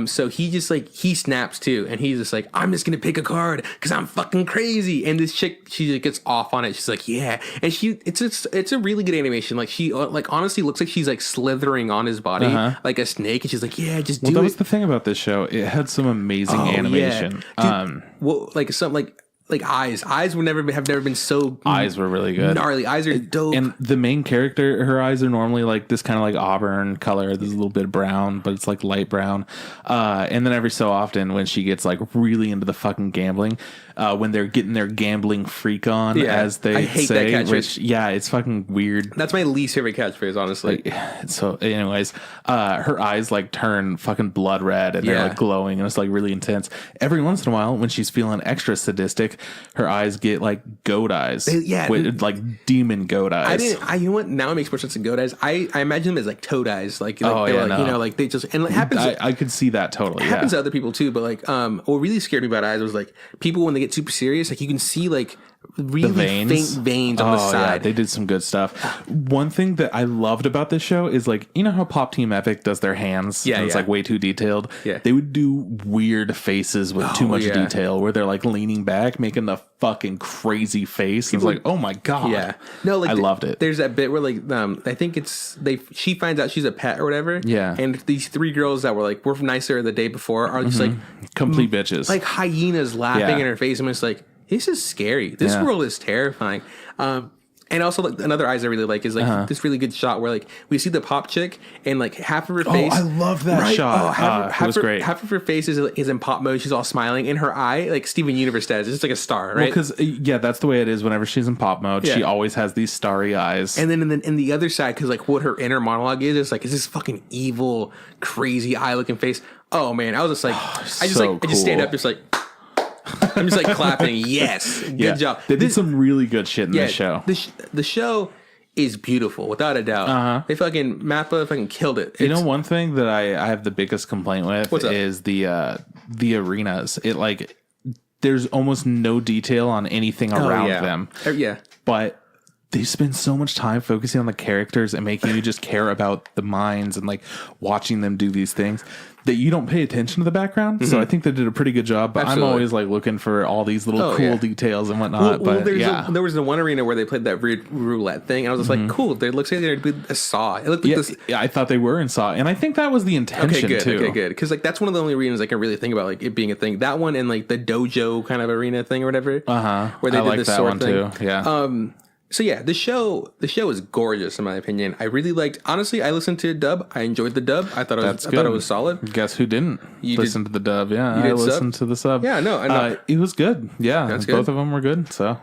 Speaker 1: So he just, like, he snaps, too. And he's just like, I'm just going to pick a card because I'm fucking crazy. And this chick, she just gets off on it. She's like, yeah. And it's a really good animation. Like, she, like, honestly looks like she's, like, slithering on his body like a snake. And she's like, yeah, just do it.
Speaker 2: Well, that was the thing about this show. It had some amazing animation.
Speaker 1: Yeah. Dude, eyes. Eyes have never been so.
Speaker 2: Eyes were really good.
Speaker 1: Gnarly. Eyes are dope.
Speaker 2: And the main character, her eyes are normally like this kind of like auburn color. There's a little bit of brown, but it's like light brown. And then every so often, when she gets like really into the fucking gambling, when they're getting their gambling freak on, as they say, that which it's fucking weird.
Speaker 1: That's my least favorite catchphrase, honestly.
Speaker 2: So, anyways, her eyes like turn fucking blood red and they're like glowing and it's like really intense. Every once in a while, when she's feeling extra sadistic, her eyes get like goat eyes. With, like demon goat eyes.
Speaker 1: You know what? Now it makes more sense than goat eyes. I imagine them as like toad eyes. Like, like they just, and it happens.
Speaker 2: I could see that totally.
Speaker 1: It happens to other people too, but like, what really scared me about eyes was like people when they get super serious, like you can see like really faint veins on the side.
Speaker 2: Yeah, they did some good stuff. One thing that I loved about this show is like, you know how Pop Team Epic does their hands? Yeah, it's like way too detailed. Yeah, they would do weird faces with too much detail, where they're like leaning back, making the fucking crazy face. It's like, oh my god.
Speaker 1: Yeah, no, like
Speaker 2: I loved it.
Speaker 1: There's that bit where like, I think she finds out she's a pet or whatever. Yeah, and these three girls that were nicer the day before are just like
Speaker 2: complete bitches,
Speaker 1: like hyenas laughing in her face. I'm just like, this is scary. This world is terrifying. And also, like, another eyes I really like is like this really good shot where like we see the pop chick and like half of her face.
Speaker 2: Oh, I love that shot. It was great.
Speaker 1: Half of her face is in pop mode. She's all smiling, and her eye, like Steven Universe does, it's just like a star, right?
Speaker 2: Because that's the way it is. Whenever she's in pop mode, she always has these starry eyes.
Speaker 1: And then in the other side, because like what her inner monologue is like, is this fucking evil, crazy eye looking face. Oh man, I was just like, I just stand up, just like. I'm just like clapping. Yes, good job.
Speaker 2: They did some really good shit in this show.
Speaker 1: The show is beautiful, without a doubt. They fucking MAPPA fucking killed it.
Speaker 2: You know, one thing that I have the biggest complaint with is the arenas. It like there's almost no detail on anything around them.
Speaker 1: Yeah.
Speaker 2: but they spend so much time focusing on the characters and making you just care about the minds and like watching them do these things that you don't pay attention to the background. So I think they did a pretty good job, but I'm always like looking for all these little cool details and whatnot.
Speaker 1: There was the one arena where they played that roulette thing, and I was just like, cool. It looks like they're doing a Saw. It looked like this.
Speaker 2: Yeah, I thought they were in Saw, and I think that was the intention too.
Speaker 1: Okay, good. Because like that's one of the only arenas I can really think about like it being a thing. That one and like the dojo kind of arena thing or whatever.
Speaker 2: Where they did the sword thing too. Yeah.
Speaker 1: So yeah, the show is gorgeous in my opinion. I really liked. Honestly, I listened to dub. I enjoyed the dub. I thought it was solid.
Speaker 2: Guess who didn't listen to the dub? Yeah, I listened to the sub.
Speaker 1: Yeah, no,
Speaker 2: it was good. Yeah,
Speaker 1: both
Speaker 2: of them were good. So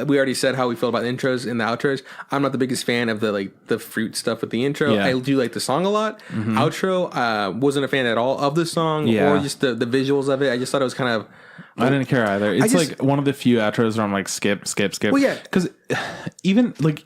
Speaker 1: we already said how we feel about the intros and the outros. I'm not the biggest fan of the fruit stuff with the intro.
Speaker 2: Yeah.
Speaker 1: I do like the song a lot. Outro, wasn't a fan at all of the song or just the visuals of it. I just thought it was kind of.
Speaker 2: I didn't care either. It's like one of the few outros where I'm like, skip.
Speaker 1: Well, yeah.
Speaker 2: Because even like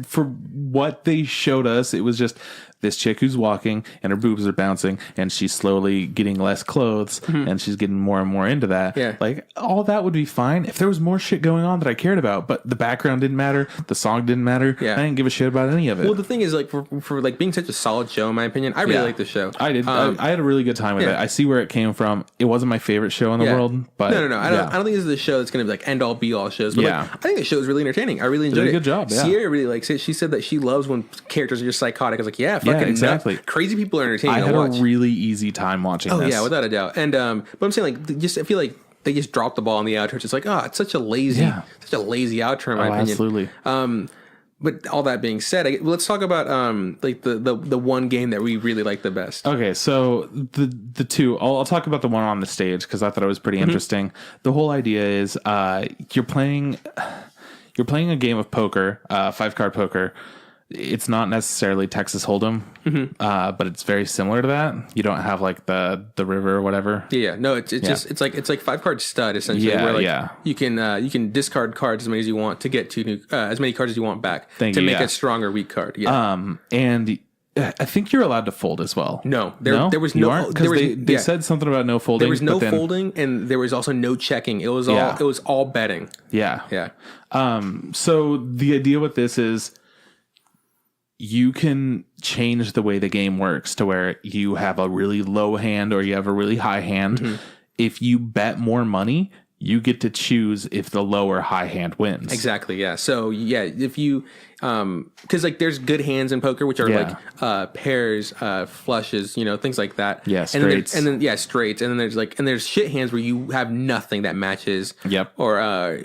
Speaker 2: for what they showed us, it was just this chick who's walking and her boobs are bouncing and she's slowly getting less clothes and she's getting more and more into that.
Speaker 1: Yeah.
Speaker 2: Like all that would be fine if there was more shit going on that I cared about, but the background didn't matter. The song didn't matter.
Speaker 1: Yeah.
Speaker 2: I didn't give a shit about any of it.
Speaker 1: Well, the thing is like for like being such a solid show, in my opinion, I really like the show.
Speaker 2: I did. I had a really good time with it. I see where it came from. It wasn't my favorite show in the world, but
Speaker 1: no. I don't think this is a show that's going to be like end all be all shows. But like, I think the show is really entertaining. I really enjoyed it.
Speaker 2: Good job. Yeah.
Speaker 1: Sierra really likes it. She said that she loves when characters are just psychotic. I was like, fucking
Speaker 2: exactly.
Speaker 1: Crazy people are entertaining.
Speaker 2: I had
Speaker 1: to watch.
Speaker 2: a really easy time watching this.
Speaker 1: Oh yeah, without a doubt. And but I'm saying like I feel like they just dropped the ball on the outro. It's just like it's such a lazy outro in my opinion.
Speaker 2: Absolutely.
Speaker 1: But all that being said, let's talk about like the one game that we really like the best.
Speaker 2: Okay, so the two, I'll talk about the one on the stage because I thought it was pretty interesting. The whole idea is you're playing a game of poker, 5-card poker. It's not necessarily Texas Hold'em, but it's very similar to that. You don't have like the river or whatever.
Speaker 1: Yeah, no, it's just it's like 5-card stud essentially. Where like you can discard cards as many as you want to get to as many cards as you want back to make a strong or weak card. Yeah.
Speaker 2: And I think you're allowed to fold as well.
Speaker 1: No, there was no
Speaker 2: because they said something about no folding.
Speaker 1: There was no folding, and there was also no checking. It was all betting.
Speaker 2: Yeah,
Speaker 1: yeah.
Speaker 2: So the idea with this is, you can change the way the game works to where you have a really low hand or you have a really high hand. If you bet more money, you get to choose if the low or high hand wins.
Speaker 1: Exactly. Yeah. So yeah, if you, because like there's good hands in poker, which are like pairs, flushes, things like that.
Speaker 2: Yeah, straights.
Speaker 1: And then straights. And then there's shit hands where you have nothing that matches.
Speaker 2: Yep.
Speaker 1: Or I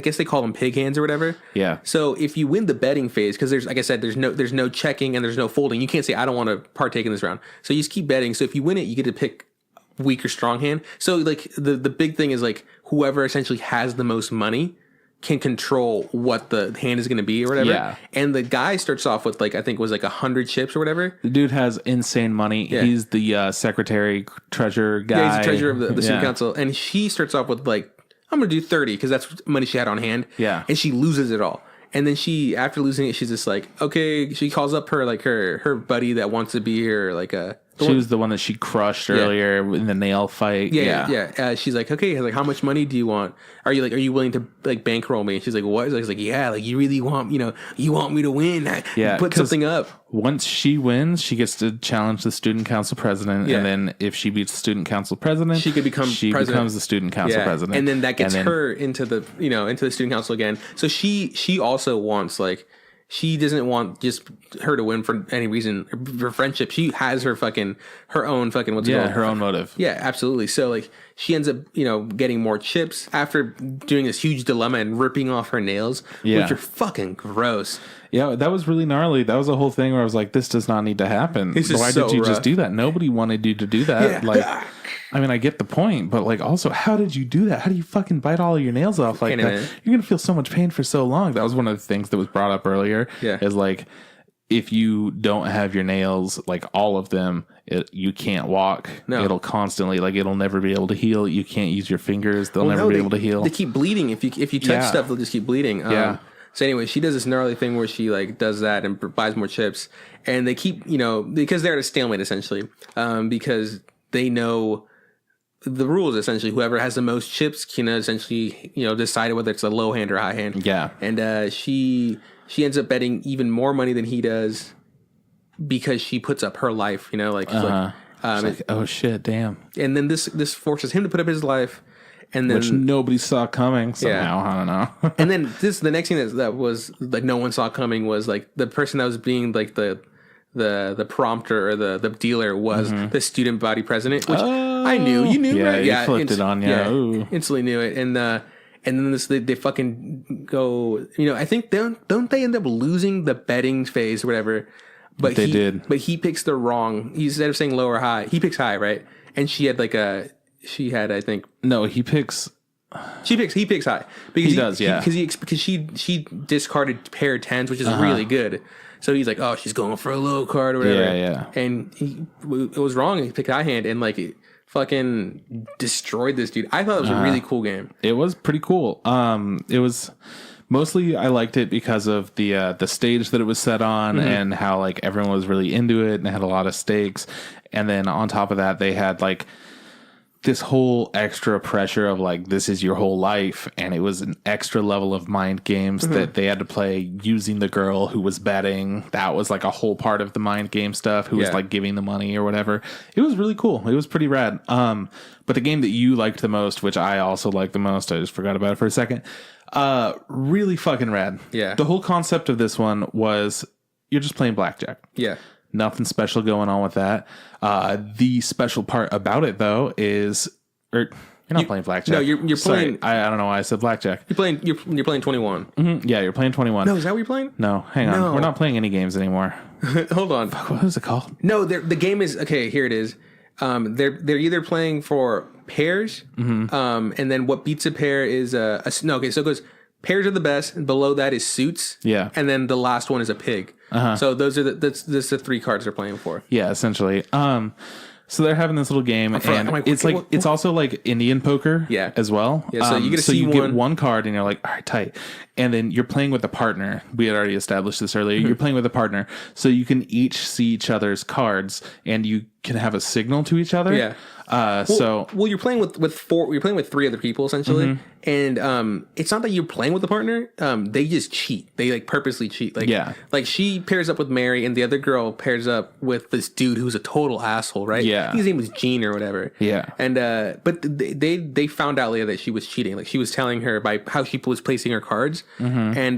Speaker 1: guess they call them pig hands or whatever.
Speaker 2: Yeah.
Speaker 1: So if you win the betting phase, because there's, like I said, there's no checking and there's no folding. You can't say I don't want to partake in this round. So you just keep betting. So if you win it, you get to pick weak or strong hand. So like the big thing is like whoever essentially has the most money can control what the hand is going to be or whatever.
Speaker 2: Yeah.
Speaker 1: And the guy starts off with like, I think it was like 100 chips or whatever.
Speaker 2: The dude has insane money. Yeah. He's the secretary treasurer guy.
Speaker 1: Yeah, he's the treasurer of the student council. And she starts off with like, I'm going to do 30 because that's money she had on hand.
Speaker 2: Yeah.
Speaker 1: And she loses it all. And then she, after losing it, she's just like, okay, she calls up her, like her buddy that wants to be here, like
Speaker 2: she was the one that she crushed earlier in the nail fight.
Speaker 1: Yeah. She's like, okay, like, how much money do you want? Are you willing to like bankroll me? And she's like, what? He's like, yeah, like you really want, you want me to win? Put something up.
Speaker 2: Once she wins, she gets to challenge the student council president, and then if she beats the student council president,
Speaker 1: she becomes
Speaker 2: the student council president,
Speaker 1: and then that gets her into the into the student council again. So she also wants like. She doesn't want just her to win for any reason for friendship. She has her own what's it called?
Speaker 2: Her own motive.
Speaker 1: Yeah, absolutely. So like she ends up, getting more chips after doing this huge dilemma and ripping off her nails, which are fucking gross.
Speaker 2: Yeah, that was really gnarly. That was a whole thing where I was like, this does not need to happen. Why did you just do that? Nobody wanted you to do that. Yeah. Like, I mean, I get the point, but like also, how did you do that? How do you fucking bite all of your nails off like that? You're going to feel so much pain for so long. That was one of the things that was brought up earlier.
Speaker 1: Yeah.
Speaker 2: Is like, if you don't have your nails, like all of them, you can't walk. No. It'll constantly, like, it'll never be able to heal. You can't use your fingers. They'll never be able to heal.
Speaker 1: They keep bleeding. If you touch stuff, they'll just keep bleeding. So anyway, she does this gnarly thing where she like does that and buys more chips, and they keep, because they're at a stalemate essentially, because they know the rule is essentially whoever has the most chips can essentially, decide whether it's a low hand or high hand.
Speaker 2: Yeah.
Speaker 1: And she ends up betting even more money than he does because she puts up her life,
Speaker 2: oh shit, damn.
Speaker 1: And then this forces him to put up his life. And then,
Speaker 2: which nobody saw coming somehow. Yeah. I don't know.
Speaker 1: And then the next thing that was like no one saw coming was like the person that was being like the prompter or the dealer was the student body president, which I knew. You knew,
Speaker 2: yeah,
Speaker 1: right?
Speaker 2: Yeah, flipped it on you.
Speaker 1: Yeah, instantly knew it. And then they fucking go. I think don't they end up losing the betting phase or whatever? But
Speaker 2: they did.
Speaker 1: But he picks the wrong. Instead of saying low or high, he picks high, right? And she had I think
Speaker 2: no. He picks
Speaker 1: high because
Speaker 2: he does, yeah.
Speaker 1: Because she discarded pair 10s, which is really good. So he's like, oh, she's going for a low card or whatever.
Speaker 2: Yeah.
Speaker 1: And it was wrong. He picked high hand and like it fucking destroyed this dude. I thought it was a really cool game.
Speaker 2: It was pretty cool. It was mostly I liked it because of the stage that it was set on and how like everyone was really into it and it had a lot of stakes. And then on top of that, they had like this whole extra pressure of like this is your whole life, and it was an extra level of mind games that they had to play using the girl who was betting. That was like a whole part of the mind game stuff, who was like giving the money or whatever. It was really cool. It was pretty rad. But the game that you liked the most, which I also liked the most, I just forgot about it for a second, really fucking rad.
Speaker 1: Yeah,
Speaker 2: the whole concept of this one was you're just playing blackjack.
Speaker 1: Yeah.
Speaker 2: Nothing special going on with that. The special part about it, though, is you're not playing blackjack.
Speaker 1: No, you're playing.
Speaker 2: Sorry, I don't know why I said blackjack.
Speaker 1: You're playing 21.
Speaker 2: Mm-hmm. Yeah, you're playing 21.
Speaker 1: No, is that what you're playing?
Speaker 2: No, hang on. We're not playing any games anymore.
Speaker 1: Hold on.
Speaker 2: What is it called?
Speaker 1: No, the game is okay. Here it is. They're either playing for pairs, and then what beats a pair is no. Okay, so it goes. Pairs are the best, and below that is suits.
Speaker 2: Yeah.
Speaker 1: And then the last one is a pig. So those are that's the three cards they're playing for.
Speaker 2: Yeah, essentially. So they're having this little game, and it's also like Indian poker, as well.
Speaker 1: Yeah, so you get to see
Speaker 2: get one card, and you're like, all right, tight. And then you're playing with a partner. We had already established this earlier. You're playing with a partner, so you can each see each other's cards, and you can have a signal to each other.
Speaker 1: Yeah. You're playing with four. You're playing with three other people essentially, and it's not that you're playing with a partner. They just cheat. They like purposely cheat. Like she pairs up with Mary, and the other girl pairs up with this dude who's a total asshole, right?
Speaker 2: Yeah,
Speaker 1: his name was Gene or whatever.
Speaker 2: Yeah,
Speaker 1: and but they found out later that she was cheating. Like she was telling her by how she was placing her cards, and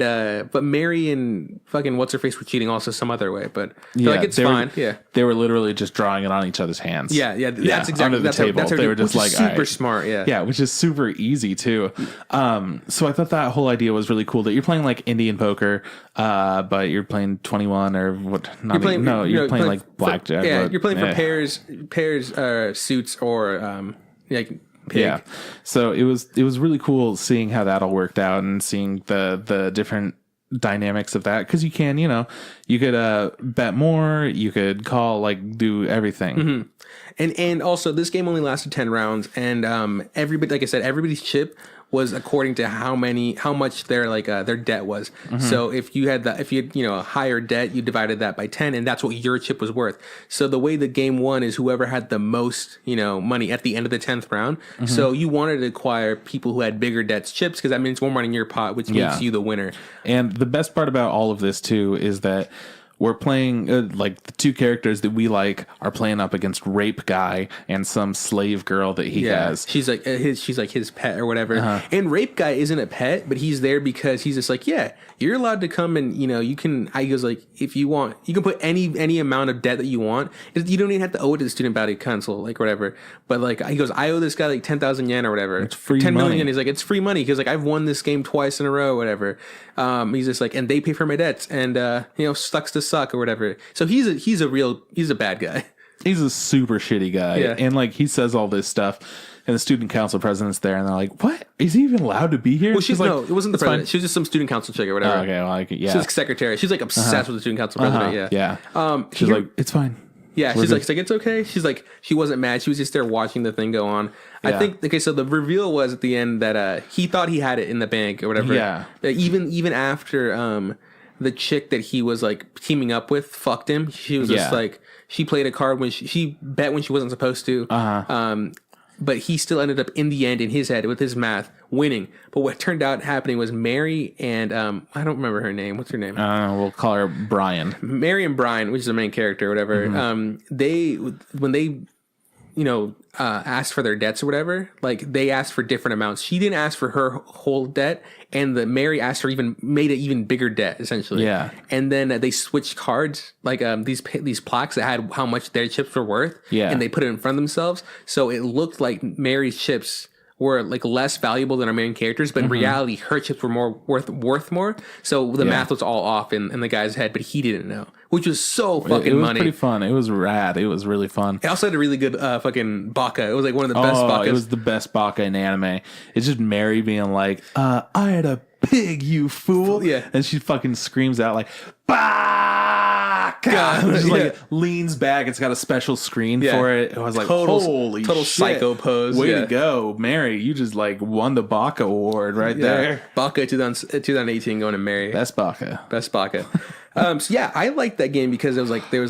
Speaker 1: but Mary and fucking what's her face were cheating also some other way. But like it's fine.
Speaker 2: They were literally just drawing it on each other's hands.
Speaker 1: Yeah. That's exactly.
Speaker 2: The table. They were just like
Speaker 1: super smart,
Speaker 2: yeah, which is super easy too. So I thought that whole idea was really cool that you're playing like Indian poker, but you're playing 21 or what? You're playing like blackjack.
Speaker 1: You're playing for pairs, suits, or like pig.
Speaker 2: Yeah. So it was really cool seeing how that all worked out and seeing the different dynamics of that, because you can you could bet more, you could call, like do everything.
Speaker 1: And also this game only lasted 10 rounds, and everybody, like I said, everybody's chip was according to how much their debt was. So if you had a higher debt, you divided that by 10, and that's what your chip was worth. So the way the game won is whoever had the most money at the end of the 10th round. So you wanted to acquire people who had bigger debts chips, because that means more money in your pot, which makes you the winner.
Speaker 2: And the best part about all of this too is that we're playing like the two characters that we like are playing up against Rape Guy and some slave girl that he has.
Speaker 1: She's like his pet or whatever. And Rape Guy isn't a pet, but he's there because he's just like, yeah, you're allowed to come and you can. I goes like, if you want, you can put any amount of debt that you want. You don't even have to owe it to the student body council, like whatever. But like he goes, I owe this guy like 10,000 yen or whatever.
Speaker 2: It's free
Speaker 1: 10
Speaker 2: money.
Speaker 1: million. He's like, it's free money because like I've won this game twice in a row, or whatever. He's just like, and they pay for my debts, and sucks to suck or whatever. So he's a bad guy.
Speaker 2: He's a super shitty guy.
Speaker 1: Yeah.
Speaker 2: And like he says all this stuff, and the student council president's there, and they're like, "What? Is he even allowed to be here?"
Speaker 1: Well, she's
Speaker 2: like,
Speaker 1: no, it wasn't the president. Fine. She was just some student council chick or whatever.
Speaker 2: Oh, okay, well, yeah.
Speaker 1: She's like secretary. She's like obsessed with the student council president.
Speaker 2: Yeah. She's like, "It's fine."
Speaker 1: Yeah, she's like, it's okay. She's like, she wasn't mad. She was just there watching the thing go on. Yeah. I think, okay, so the reveal was at the end that he thought he had it in the bank or whatever.
Speaker 2: Yeah.
Speaker 1: Even after the chick that he was like teaming up with fucked him, she was just like, she played a card when she bet when she wasn't supposed to. but he still ended up in the end in his head with his math winning. But what turned out happening was Mary and I don't remember her name. What's her name?
Speaker 2: We'll call her Brian.
Speaker 1: Mary and Brian, which is the main character or whatever. When they asked for their debts or whatever, like they asked for different amounts. She didn't ask for her whole debt, and the Mary asked for made an even bigger debt essentially.
Speaker 2: Yeah.
Speaker 1: And then they switched cards, like these plaques that had how much their chips were worth.
Speaker 2: Yeah.
Speaker 1: And they put it in front of themselves, so it looked like Mary's chips were like less valuable than our main characters, but in reality, her chips were more worth more. So the math was all off in the guy's head, but he didn't know, which was so fucking
Speaker 2: It was
Speaker 1: money.
Speaker 2: pretty fun. It was rad. It was really fun.
Speaker 1: It also had a really good fucking baka. It was like one of the best bakas.
Speaker 2: It was the best baka in anime. It's just Mary being like, I had a pig, you fool.
Speaker 1: Yeah.
Speaker 2: And she fucking screams out like, baka. She like leans back. It's got a special screen for it. I was like, holy
Speaker 1: total
Speaker 2: shit.
Speaker 1: psycho pose.
Speaker 2: Way to go, Mary. You just like won the baka award right there.
Speaker 1: Baka 2018 going to Mary.
Speaker 2: Best baka.
Speaker 1: Best baka. So yeah, I liked that game because it was like, there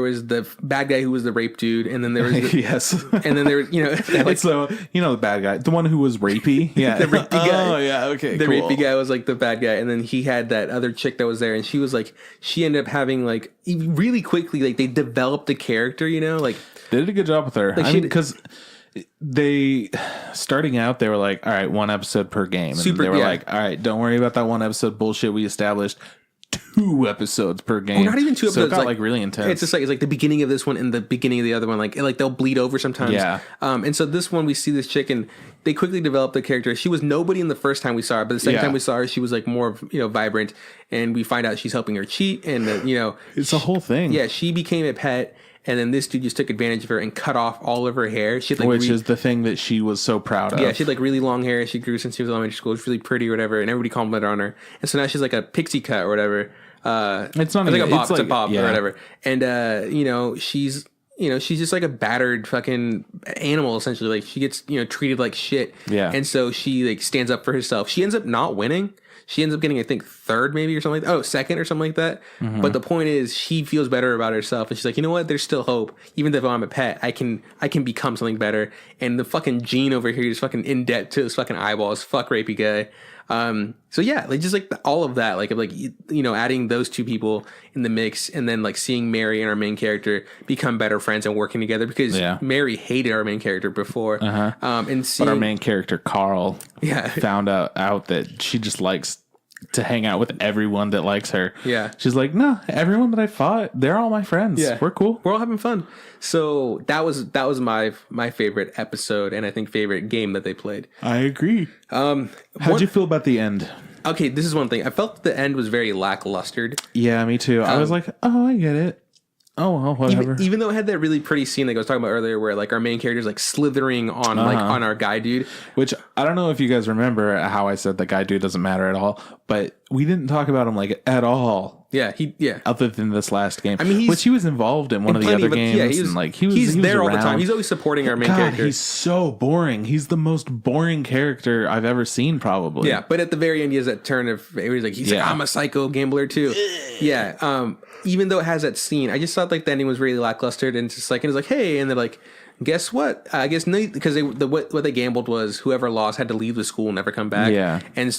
Speaker 1: was the bad guy who was the rape dude, and then there was the,
Speaker 2: yes,
Speaker 1: and then there was like,
Speaker 2: so the bad guy, the one who was rapey, yeah,
Speaker 1: the rapey guy.
Speaker 2: Oh yeah, okay,
Speaker 1: the
Speaker 2: cool.
Speaker 1: rapey guy was like the bad guy, and then he had that other chick that was there, and she was like, she ended up having like really quickly, like they developed the character, like
Speaker 2: they did a good job with her.
Speaker 1: Like
Speaker 2: I mean, because they starting out, they were like, all right, 1 episode per game, and they were like, all right, don't worry about that 1 episode bullshit we established. 2 episodes per game.
Speaker 1: Not even 2 episodes.
Speaker 2: So it got like really intense.
Speaker 1: It's just like, it's like the beginning of this one and the beginning of the other one. Like they'll bleed over sometimes.
Speaker 2: Yeah.
Speaker 1: And so this one, we see this chick, and they quickly developed the character. She was nobody in the first time we saw her, but the second time we saw her, she was like more vibrant. And we find out she's helping her cheat, and
Speaker 2: it's a whole thing.
Speaker 1: Yeah, she became a pet. And then this dude just took advantage of her and cut off all of her hair. She had like
Speaker 2: which is the thing that she was so proud of.
Speaker 1: Yeah, she had like really long hair. She grew since she was in elementary school. It was really pretty or whatever. And everybody complimented on her. And so now she's like a pixie cut or whatever.
Speaker 2: It's not
Speaker 1: like a bob,
Speaker 2: it's
Speaker 1: a bob or whatever. And she's just like a battered fucking animal essentially. Like she gets treated like shit.
Speaker 2: Yeah.
Speaker 1: And so she like stands up for herself. She ends up not winning. She ends up getting, I think, 3rd maybe or something like that. Oh, 2nd or something like that. Mm-hmm. But the point is, she feels better about herself, and she's like, you know what? There's still hope. Even if I'm a pet, I can become something better. And the fucking Gene over here is fucking in debt to his fucking eyeballs. Fuck rapey guy. So yeah, like just like all of that, like adding those 2 people in the mix, and then like seeing Mary and our main character become better friends and working together, because Mary hated our main character before. And seeing,
Speaker 2: but our main character Carl found out that she just likes to hang out with everyone that likes her.
Speaker 1: Yeah.
Speaker 2: She's like, no, everyone that I fought, they're all my friends. Yeah. We're cool.
Speaker 1: We're all having fun. So that was my favorite episode, and I think favorite game that they played.
Speaker 2: I agree. How'd you feel about the end?
Speaker 1: Okay, this is one thing. I felt the end was very lackluster.
Speaker 2: Yeah, me too. I was like, oh, I get it. Oh, well, whatever.
Speaker 1: Even though it had that really pretty scene like I was talking about earlier, where like our main character's like slithering on like on our guy dude.
Speaker 2: Which I don't know if you guys remember how I said the guy dude doesn't matter at all, but we didn't talk about him like at all.
Speaker 1: Yeah,
Speaker 2: other than this last game.
Speaker 1: I mean,
Speaker 2: which he was involved in one of the other games.
Speaker 1: Yeah, he's there all the time. He's always supporting our main character.
Speaker 2: He's so boring. He's the most boring character I've ever seen, probably.
Speaker 1: Yeah, but at the very end, he has that turn of he's like, I'm a psycho gambler too. Yeah. Even though it has that scene, I just thought like the ending was really lackluster, and it's just like, and it's like, hey, and they're like, guess what? I guess because what they gambled was whoever lost had to leave the school and never come back.
Speaker 2: Yeah.
Speaker 1: And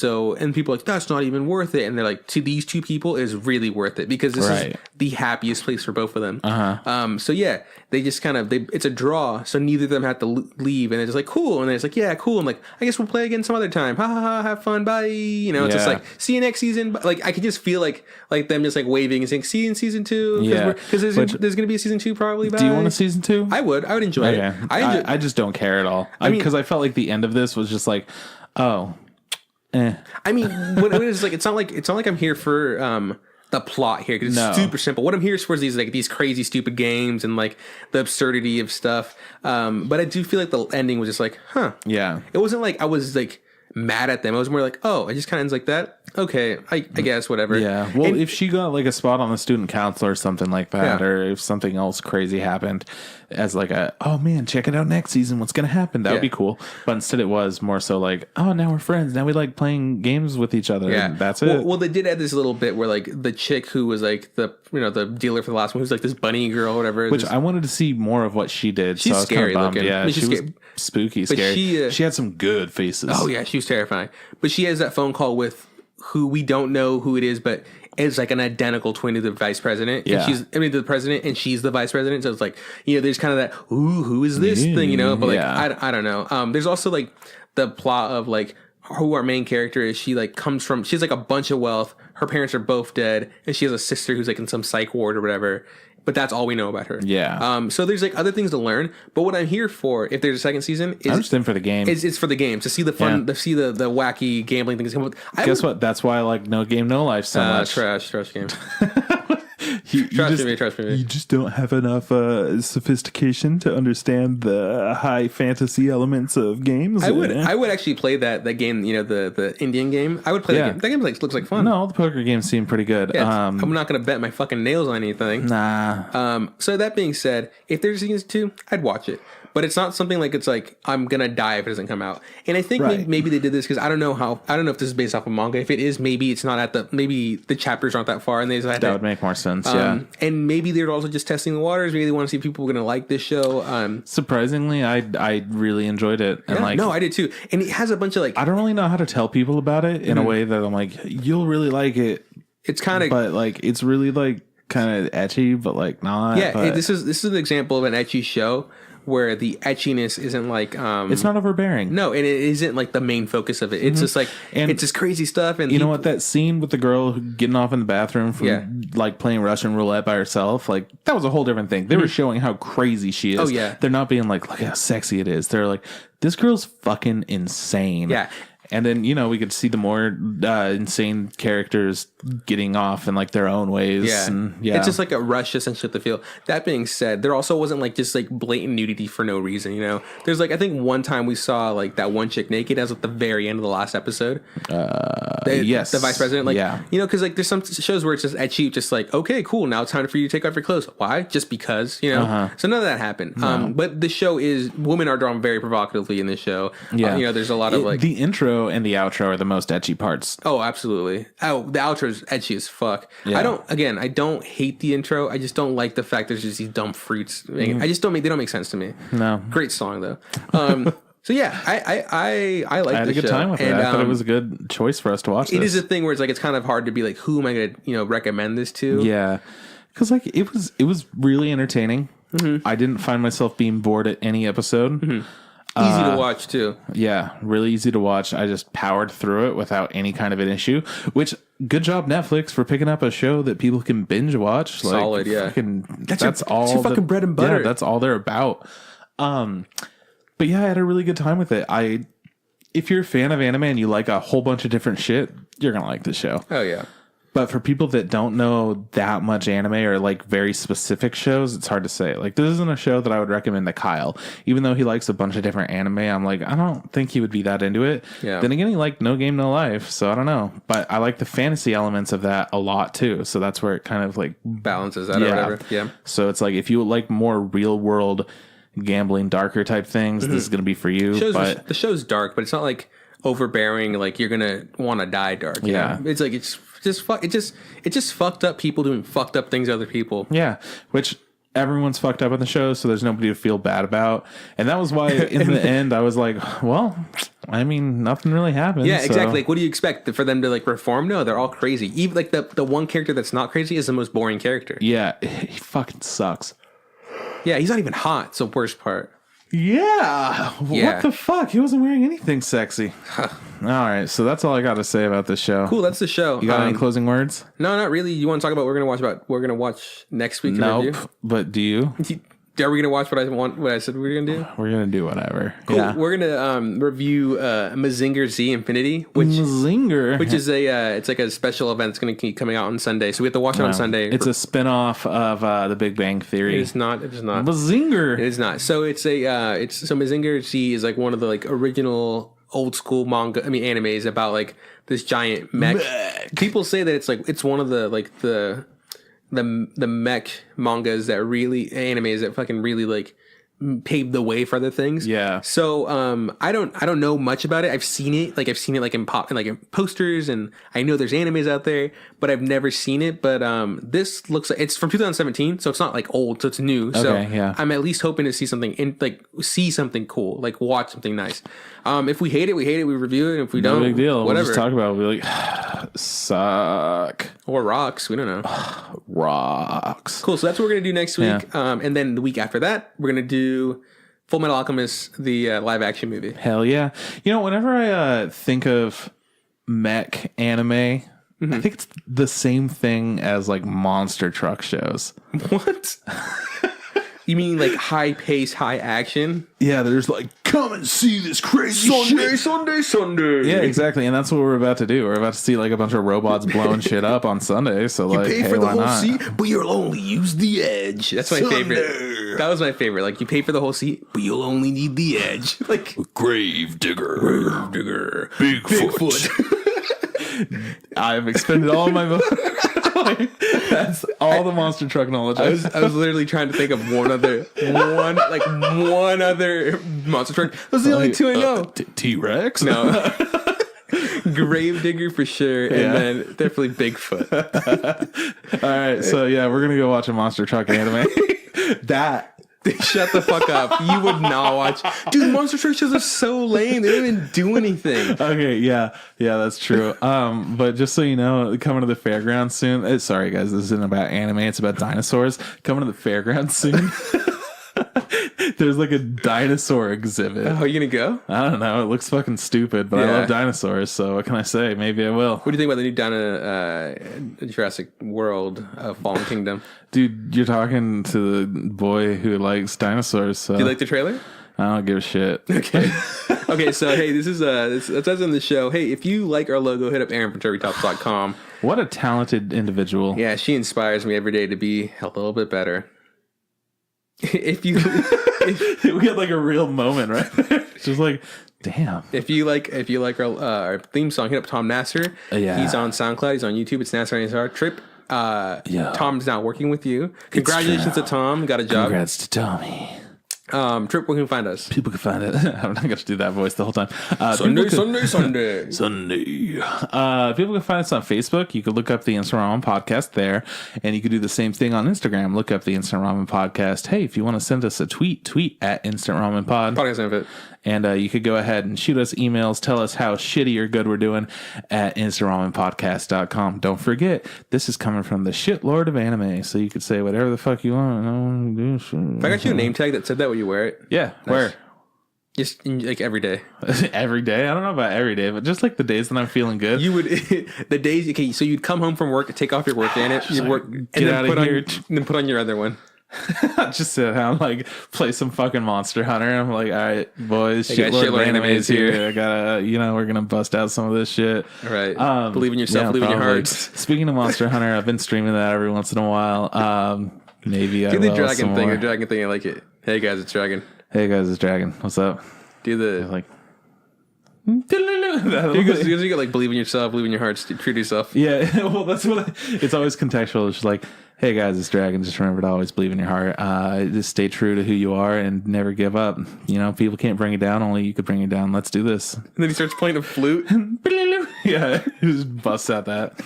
Speaker 1: people are like, that's not even worth it. And they're like, to these 2 people is really worth it, because this is the happiest place for both of them. So yeah, they just kind of it's a draw, so neither of them have to leave, and it's just like, cool. And then it's like, yeah, cool. I'm like, I guess we'll play again some other time. Ha ha ha, have fun, bye. It's just like, see you next season. Like I could just feel like them just like waving and saying, see you in season 2. Because there's gonna be a season 2 probably. Bye.
Speaker 2: Do you want a season 2?
Speaker 1: I would enjoy it.
Speaker 2: I just don't care at all. Because I felt like the end of this was just like, I
Speaker 1: mean, when it was like, it's not like I'm here for the plot here, because it's super simple. What I'm here is for these crazy stupid games and like the absurdity of stuff. But I do feel like the ending was just like,
Speaker 2: yeah.
Speaker 1: It wasn't like I was like mad at them. I was more like, oh, it just kind of ends like that. Okay, I guess whatever.
Speaker 2: Yeah. Well, if she got like a spot on the student council or something like that, or if something else crazy happened, as like oh man, check it out next season. What's gonna happen? That would be cool. But instead, it was more so like, oh, now we're friends. Now we like playing games with each other.
Speaker 1: Yeah,
Speaker 2: and that's it.
Speaker 1: Well, they did add this little bit where like the chick who was like the dealer for the last one, who's like this bunny girl or whatever.
Speaker 2: Which I wanted to see more of what she did.
Speaker 1: She's
Speaker 2: so I was
Speaker 1: scary
Speaker 2: kind of
Speaker 1: looking.
Speaker 2: Yeah,
Speaker 1: I mean,
Speaker 2: she was spooky, scary. She had some good faces.
Speaker 1: Oh yeah, she was terrifying. But she has that phone call with who we don't know who it is, but is like an identical twin to the vice president.
Speaker 2: Yeah.
Speaker 1: And the president, and she's the vice president. So it's like, there's kind of that, ooh, who is this thing, But like, I don't know. There's also like the plot of like who our main character is. She like comes from, she has like a bunch of wealth. Her parents are both dead, and she has a sister who's like in some psych ward or whatever. But that's all we know about her.
Speaker 2: Yeah.
Speaker 1: So there's like other things to learn. But what I'm here for, if there's a second season, is
Speaker 2: I'm just in for the game.
Speaker 1: It's for the game, to see the fun, to see the wacky gambling things come up.
Speaker 2: Guess what? That's why I like No Game No Life so much.
Speaker 1: Trash game. Trust me.
Speaker 2: You just don't have enough sophistication to understand the high fantasy elements of games.
Speaker 1: I would actually play that game. The Indian game. I would play that game. That game looks like fun.
Speaker 2: No, the poker games seem pretty good.
Speaker 1: Yeah, I'm not going to bet my fucking nails on anything.
Speaker 2: Nah.
Speaker 1: So that being said, if there's season 2, I'd watch it. But it's not something like it's like I'm gonna die if it doesn't come out. And I think maybe they did this because I don't know if this is based off of manga. If it is, maybe it's not maybe the chapters aren't that far, and they just
Speaker 2: that would make more sense. Yeah,
Speaker 1: and maybe they're also just testing the waters. Maybe they want to see if people are gonna like this show.
Speaker 2: Surprisingly, I really enjoyed it, and
Speaker 1: no, I did too. And it has a bunch of like,
Speaker 2: I don't really know how to tell people about it in a way that I'm like, you'll really like it.
Speaker 1: It's kind of,
Speaker 2: but like it's really like kind of etchy, but like not.
Speaker 1: Yeah, this is an example of an etchy show where the etchiness isn't like
Speaker 2: it's not overbearing.
Speaker 1: No, and it isn't like the main focus of it. It's just like, and it's just crazy stuff. And
Speaker 2: you know what, that scene with the girl getting off in the bathroom from like playing Russian roulette by herself, like that was a whole different thing. They were showing how crazy she is.
Speaker 1: Oh yeah,
Speaker 2: they're not being like, look how sexy it is. They're like, this girl's fucking insane.
Speaker 1: Yeah.
Speaker 2: And then, we could see the more insane characters getting off in like their own ways.
Speaker 1: Yeah.
Speaker 2: And,
Speaker 1: it's just like a rush essentially to feel. That being said, there also wasn't like just like blatant nudity for no reason, There's like, I think one time we saw like that one chick naked as at the very end of the last episode.
Speaker 2: Yes.
Speaker 1: The vice president. Like, because like there's some shows where it's just etchy, just like, okay, cool, now it's time for you to take off your clothes. Why? Just because, So none of that happened. No. But the show women are drawn very provocatively in this show.
Speaker 2: Yeah.
Speaker 1: There's a lot of like
Speaker 2: the intro and the outro are the most etchy parts.
Speaker 1: Oh, absolutely. Oh, the outro is etchy as fuck. Yeah. I don't hate the intro. I just don't like the fact there's just these dumb fruits. They don't make sense to me.
Speaker 2: No.
Speaker 1: Great song though. So yeah, I like. I
Speaker 2: had a good time with it. I thought it was a good choice for us to watch.
Speaker 1: It is a thing where it's like it's kind of hard to be like, who am I going to recommend this to?
Speaker 2: Yeah, because like it was really entertaining. Mm-hmm. I didn't find myself being bored at any episode.
Speaker 1: Mm-hmm. Easy to watch too.
Speaker 2: Yeah, really easy to watch. I just powered through it without any kind of an issue. Which, good job Netflix for picking up a show that people can binge watch.
Speaker 1: Solid, yeah.
Speaker 2: That's all.
Speaker 1: Your fucking bread and butter.
Speaker 2: Yeah, that's all they're about. But yeah, I had a really good time with it. If you're a fan of anime and you like a whole bunch of different shit, you're gonna like this show.
Speaker 1: Oh yeah.
Speaker 2: But for people that don't know that much anime or like very specific shows, it's hard to say. Like, this isn't a show that I would recommend to Kyle. Even though he likes a bunch of different anime, I'm like, I don't think he would be that into it.
Speaker 1: Yeah.
Speaker 2: Then again, he liked No Game No Life, so I don't know. But I like the fantasy elements of that a lot too. So that's where it kind of like
Speaker 1: balances out or whatever. Yeah.
Speaker 2: So it's like, if you like more real world gambling, darker type things, this is going to be for you.
Speaker 1: The show's dark, but it's not like overbearing. Like you're gonna want to die dark.
Speaker 2: Yeah.
Speaker 1: It's like it just fucked up people doing fucked up things to other people.
Speaker 2: Yeah, which everyone's fucked up in the show, so there's nobody to feel bad about. And that was why in the end I was like, well, I mean, nothing really happened.
Speaker 1: Yeah, exactly. Like, what do you expect for them to like reform? No, they're all crazy. Even like the one character that's not crazy is the most boring character.
Speaker 2: Yeah, he fucking sucks.
Speaker 1: Yeah, he's not even hot. It's the worst part.
Speaker 2: Yeah. What the fuck? He wasn't wearing anything sexy. All right, so that's all I got to say about this show.
Speaker 1: Cool, that's the show.
Speaker 2: You got any closing words?
Speaker 1: No, not really. You want to talk about what we're gonna watch next week?
Speaker 2: Nope. But do you?
Speaker 1: Are we gonna watch what I said we were gonna do?
Speaker 2: We're gonna do whatever.
Speaker 1: Cool.
Speaker 2: Yeah.
Speaker 1: We're gonna review Mazinger Z Infinity, which is it's like a special event that's gonna keep coming out on Sunday. So we have to watch it on Sunday.
Speaker 2: It's a spin-off of The Big Bang Theory.
Speaker 1: It is not.
Speaker 2: Mazinger.
Speaker 1: It is not. So it's so Mazinger Z is like one of the like original old school animes about like this giant mech. People say that it's one of the like the mech mangas that really animes that fucking really like paved the way for other things.
Speaker 2: Yeah.
Speaker 1: So I don't know much about it. I've seen it like in posters, and I know there's animes out there, but I've never seen it. But this looks like it's from 2017, so it's not like old, so it's new. So
Speaker 2: yeah.
Speaker 1: I'm at least hoping to see something cool, like watch something nice. If we hate it, we review it. And if we don't,
Speaker 2: no big deal.
Speaker 1: Whatever.
Speaker 2: We'll just talk about it. We'll be like, suck.
Speaker 1: Or rocks. We don't know.
Speaker 2: Rocks.
Speaker 1: Cool. So that's what we're gonna do next week. And then the week after that, we're gonna do Full Metal Alchemist, the live action movie.
Speaker 2: Hell yeah. You know, whenever I think of mech anime, I think it's the same thing as like monster truck shows.
Speaker 1: What? You mean like high pace, high action?
Speaker 2: Yeah, there's like, come and see this crazy shit.
Speaker 1: Sunday.
Speaker 2: Yeah, exactly. And that's what we're about to do. We're about to see like a bunch of robots blowing shit up on Sunday. So like,
Speaker 1: pay
Speaker 2: hey,
Speaker 1: for the
Speaker 2: why
Speaker 1: whole
Speaker 2: not?
Speaker 1: seat, but you'll only use the edge. That's my favorite. That was my favorite. Like, you pay for the whole seat, but you'll only need the edge. Like,
Speaker 2: Grave digger.
Speaker 1: Bigfoot.
Speaker 2: I've expended all my that's all the monster truck knowledge.
Speaker 1: I was literally trying to think of one other monster truck. Those are the only two I know.
Speaker 2: T-Rex?
Speaker 1: No. Gravedigger for sure, and then definitely Bigfoot.
Speaker 2: All right, so yeah, we're gonna go watch a monster truck anime.
Speaker 1: Shut the fuck up. You would not watch. Dude, monster truck shows are so lame. They don't even do anything.
Speaker 2: Okay, yeah, that's true. But just so you know, coming to the fairgrounds soon. Sorry guys, this isn't about anime, it's about dinosaurs. Coming to the fairgrounds soon. There's like a dinosaur exhibit.
Speaker 1: Oh, are you gonna go?
Speaker 2: I don't know. It looks fucking stupid, but I love dinosaurs, so what can I say? Maybe I will.
Speaker 1: What do you think about the new Jurassic World Fallen Kingdom?
Speaker 2: Dude, you're talking to the boy who likes dinosaurs. So.
Speaker 1: Do you like the trailer?
Speaker 2: I don't give a shit.
Speaker 1: Okay. Okay, so hey, this is that's in the show. Hey, if you like our logo, hit up Aaron from TurkeyTops.com.
Speaker 2: What a talented individual.
Speaker 1: Yeah, she inspires me every day to be a little bit better. If you
Speaker 2: we had like a real moment right there. Just like, damn.
Speaker 1: If you like our theme song, hit up Tom Nasser. He's on SoundCloud, he's on YouTube. It's Nasser NSR. Trip. Tom's now working with you. Congratulations to Tom, got a job.
Speaker 2: Congrats to Tommy.
Speaker 1: Trip, where can you find us?
Speaker 2: People can find it. I'm not going to do that voice the whole time.
Speaker 1: Sunday.
Speaker 2: People can find us on Facebook. You can look up the Instant Ramen Podcast there, and you can do the same thing on Instagram. Look up the Instant Ramen Podcast. Hey, if you want to send us a tweet at Instant Ramen Pod.
Speaker 1: Podcast benefit.
Speaker 2: And you could go ahead and shoot us emails. Tell us how shitty or good we're doing at InstantRamenPodcast.com. Don't forget, this is coming from the shit lord of anime. So you could say whatever the fuck you want.
Speaker 1: If I got you a name tag that said that, would you wear it?
Speaker 2: Yeah, nice. Where?
Speaker 1: Just like every day.
Speaker 2: Every day? I don't know about every day, but just like the days that I'm feeling good.
Speaker 1: You would the days. Okay, so you'd come home from work, take off your work and your work, and then put on your other one.
Speaker 2: Just sit down, like play some fucking Monster Hunter. I'm like, all right, boys, shitload of animes here. I gotta, we're gonna bust out some of this shit.
Speaker 1: All right, believe in yourself, believe in your heart.
Speaker 2: Speaking of Monster Hunter, I've been streaming that every once in a while. Maybe
Speaker 1: do the dragon thing. Or dragon thing, I like it. Hey guys, it's Dragon.
Speaker 2: Hey guys, it's Dragon. What's up?
Speaker 1: Do the
Speaker 2: like.
Speaker 1: You got like believe in yourself, believe in your heart, treat yourself.
Speaker 2: Yeah, well, that's what it's always contextual. It's just like, hey guys, it's Dragon. Just remember to always believe in your heart. Just stay true to who you are and never give up. People can't bring you down. Only you could bring you down. Let's do this. And
Speaker 1: then he starts playing a flute.
Speaker 2: Yeah, he just busts out that.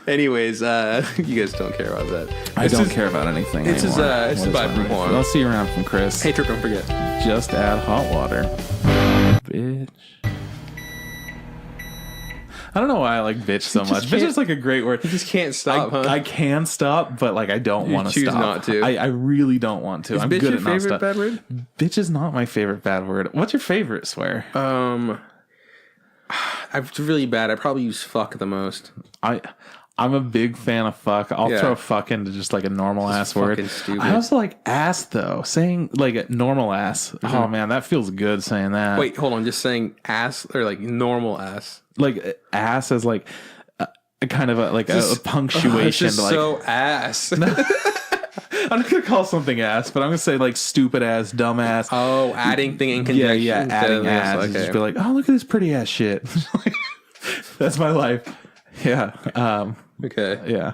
Speaker 1: Anyways, you guys don't care about that.
Speaker 2: I don't care about anything.
Speaker 1: This is bye from Juan.
Speaker 2: I'll see you around from Chris.
Speaker 1: Hey, Trip, don't forget.
Speaker 2: Just add hot water, bitch. I don't know why I like bitch so much. Bitch is like a great word.
Speaker 1: You just can't stop, huh?
Speaker 2: I can stop, but like I don't want to stop.
Speaker 1: Choose not to.
Speaker 2: I really don't want to. I'm
Speaker 1: bitch
Speaker 2: good
Speaker 1: your
Speaker 2: at not
Speaker 1: favorite
Speaker 2: stop.
Speaker 1: Bad word?
Speaker 2: Bitch is not my favorite bad word. What's your favorite swear?
Speaker 1: I'm really bad. I probably use fuck the most.
Speaker 2: I'm a big fan of fuck. I'll throw fuck into just like a normal ass word.
Speaker 1: Stupid.
Speaker 2: I also like ass though. Saying like a normal ass. Mm-hmm. Oh man, that feels good saying that.
Speaker 1: Wait, hold on. Just saying ass or like normal ass.
Speaker 2: Like ass as like a kind of a punctuation.
Speaker 1: Just
Speaker 2: like,
Speaker 1: so ass.
Speaker 2: I'm not gonna call something ass, but I'm gonna say like stupid ass, dumb ass.
Speaker 1: Oh, adding thing in conjunction.
Speaker 2: Yeah, adding ass. Okay. Just be like, oh, look at this pretty ass shit. That's my life. Yeah.
Speaker 1: Okay.
Speaker 2: Yeah.